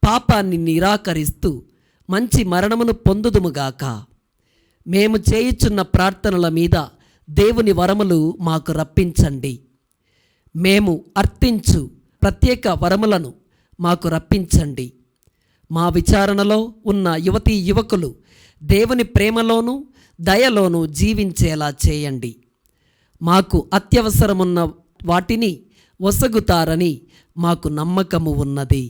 పాపాన్ని నిరాకరిస్తూ మంచి మరణమును పొందుదుముగాక. మేము చేయుచున్న ప్రార్థనల మీద దేవుని వరములు మాకు రప్పించండి. మేము అర్థించు ప్రత్యేక వరములను మాకు రప్పించండి. మా విచారణలో ఉన్న యువతీ యువకులు దేవుని ప్రేమలోనూ దయలోనూ జీవించేలా చేయండి. మాకు అత్యవసరమున్న వాటిని ఒసగుతారని మాకు నమ్మకము ఉన్నది.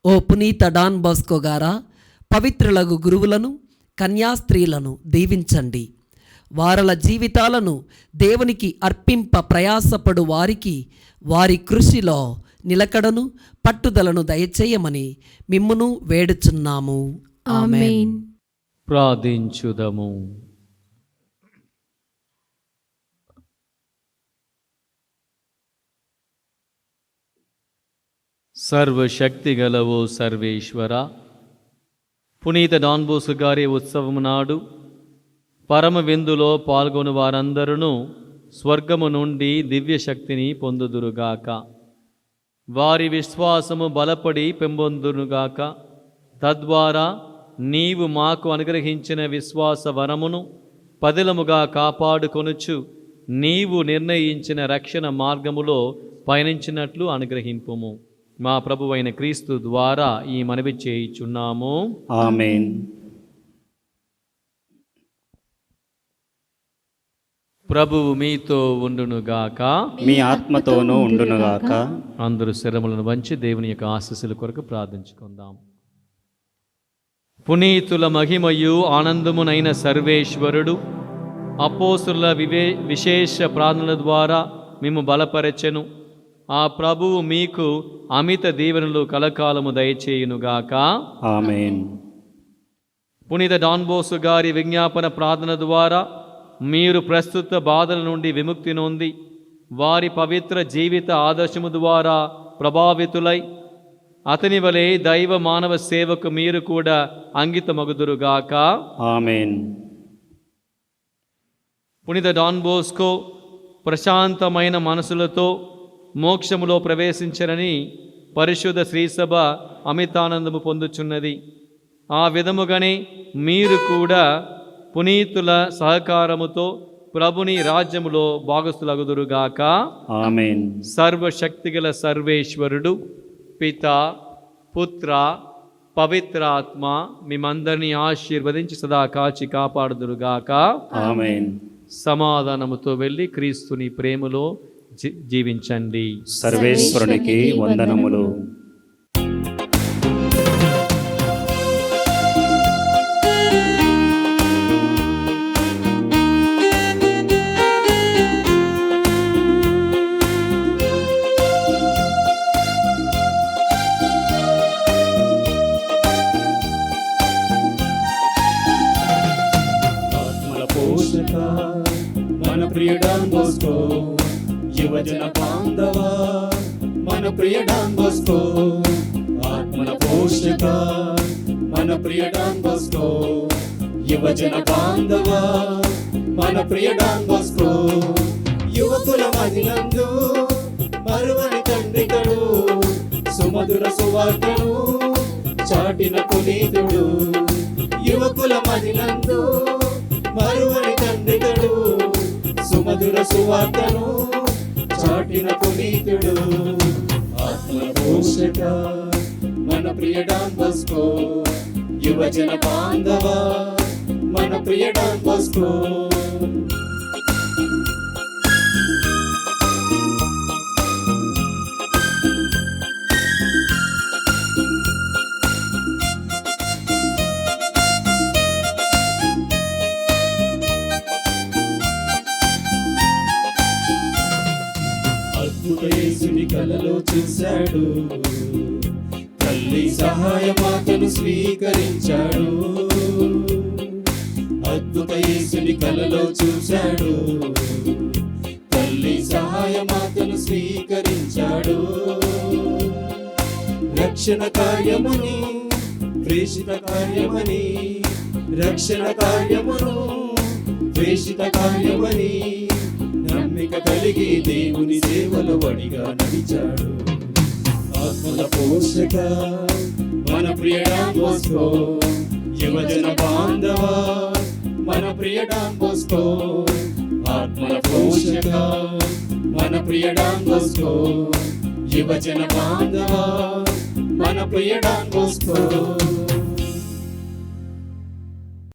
ఓ పునీత డాన్ బాస్కో గారా, పవిత్రులకు గురువులను, కన్యాస్త్రీలను దీవించండి. వారల జీవితాలను దేవునికి అర్పింప ప్రయాసపడు వారికి వారి కృషిలో నిలకడను పట్టుదలను దయచేయమని మిమ్మును వేడుచున్నాము. ఆమేన్. ప్రార్థించుదము. సర్వశక్తి గలవో సర్వేశ్వర, పునీత డాన్ బోస్కో గారి ఉత్సవము నాడు పరమ విందులో పాల్గొను వారందరూ స్వర్గము నుండి దివ్యశక్తిని పొందుదురుగాక. వారి విశ్వాసము బలపడి పెంపొందునుగాక. తద్వారా నీవు మాకు అనుగ్రహించిన విశ్వాస వరమును పదిలముగా కాపాడుకొనుచు నీవు నిర్ణయించిన రక్షణ మార్గములో పయనించినట్లు అనుగ్రహింపుము. మా ప్రభువైన క్రీస్తు ద్వారా ఈ మనవి చేయుచున్నాము. ఆమేన్. ప్రభువు మీతో ఉండునుగాక. మీ ఆత్మతోనూ ఉండునుగాక. అందరూ శరములను వంచి దేవుని యొక్క ఆశీస్సుల కొరకు ప్రార్థించుకుందాం. పునీతుల మహిమయు ఆనందమునైన సర్వేశ్వరుడు అపోస్తుల విశేష ప్రార్థనల ద్వారా మేము బలపరచెను. ఆ ప్రభువు మీకు అమిత దీవెనలు కలకాలము దయచేయునుగాక. ఆమేన్. పునీత డాన్ బోస్కో గారి విజ్ఞాపన ప్రార్థన ద్వారా మీరు ప్రస్తుత బాధల నుండి విముక్తి నొంది వారి పవిత్ర జీవిత ఆదర్శము ద్వారా ప్రభావితులై అతని వలె దైవ మానవ సేవకు మీరు కూడా అంకితమగుదురుగాక. ఆమేన్. పునీత డాన్ బోస్కో ప్రశాంతమైన మనసులతో మోక్షములో ప్రవేశించరని పరిశుద్ధ శ్రీసభ అమితానందము పొందుచున్నది. ఆ విధముగానే మీరు కూడా పునీతుల సహకారముతో ప్రభుని రాజ్యములో భాగస్థులగుదురుగాక. ఆమేన్. సర్వశక్తిగల సర్వేశ్వరుడు పిత, పుత్ర, పవిత్రాత్మ మిమ్మందరినీ ఆశీర్వదించి సదా కాచి కాపాడుదురుగాక. ఆమేన్. సమాధానముతో వెళ్ళి క్రీస్తుని ప్రేమలో జీవించండి. సర్వేశ్వరునికి వందనములు. ఆత్మల పోషక యువజన బాంధవా మన ప్రియ డాన్ బోస్కో, ఆత్మల పోషక మన ప్రియ డాన్ బోస్కో, యువజన బాంధవా మన ప్రియ డాన్ బోస్కో, యువకుల మదినందు మరువని తండ్రికడు, సుమధుర సువార్తను చాటిన పునీతుడు, యువకుల మదినందు మరువని తండ్రికడు, సుమధుర సువార్తను చాటిన పునీతుడు, ఆత్మల పోషక మన ప్రియ డాన్ బోస్కో, యువజన బాంధవా మన ప్రియ డాన్ బోస్కో. అద్భుత యేసుని కలలో చూశాడు, తల్లి సహాయమాతను స్వీకరించాడు. అద్భుత యేసుని కలలో చూశాడు, తల్లి సహాయమాతను స్వీకరించాడు. రక్షణ కార్యముని ప్రేషిత కార్యమని, రక్షణ కార్యమును ప్రేషిత కార్యమని నమ్మిక కలిగి దేవుని సేవలో వడిగా నడిచాడు. ఆత్మల పోషక మన ప్రియ డాన్ బోస్కో, యువజన బాంధవా మన ప్రియ డాన్ బోస్కో, ఆత్మల పోషక మన ప్రియ డాన్ బోస్కో, యువజన బాంధవా మన ప్రియ డాన్ బోస్కో.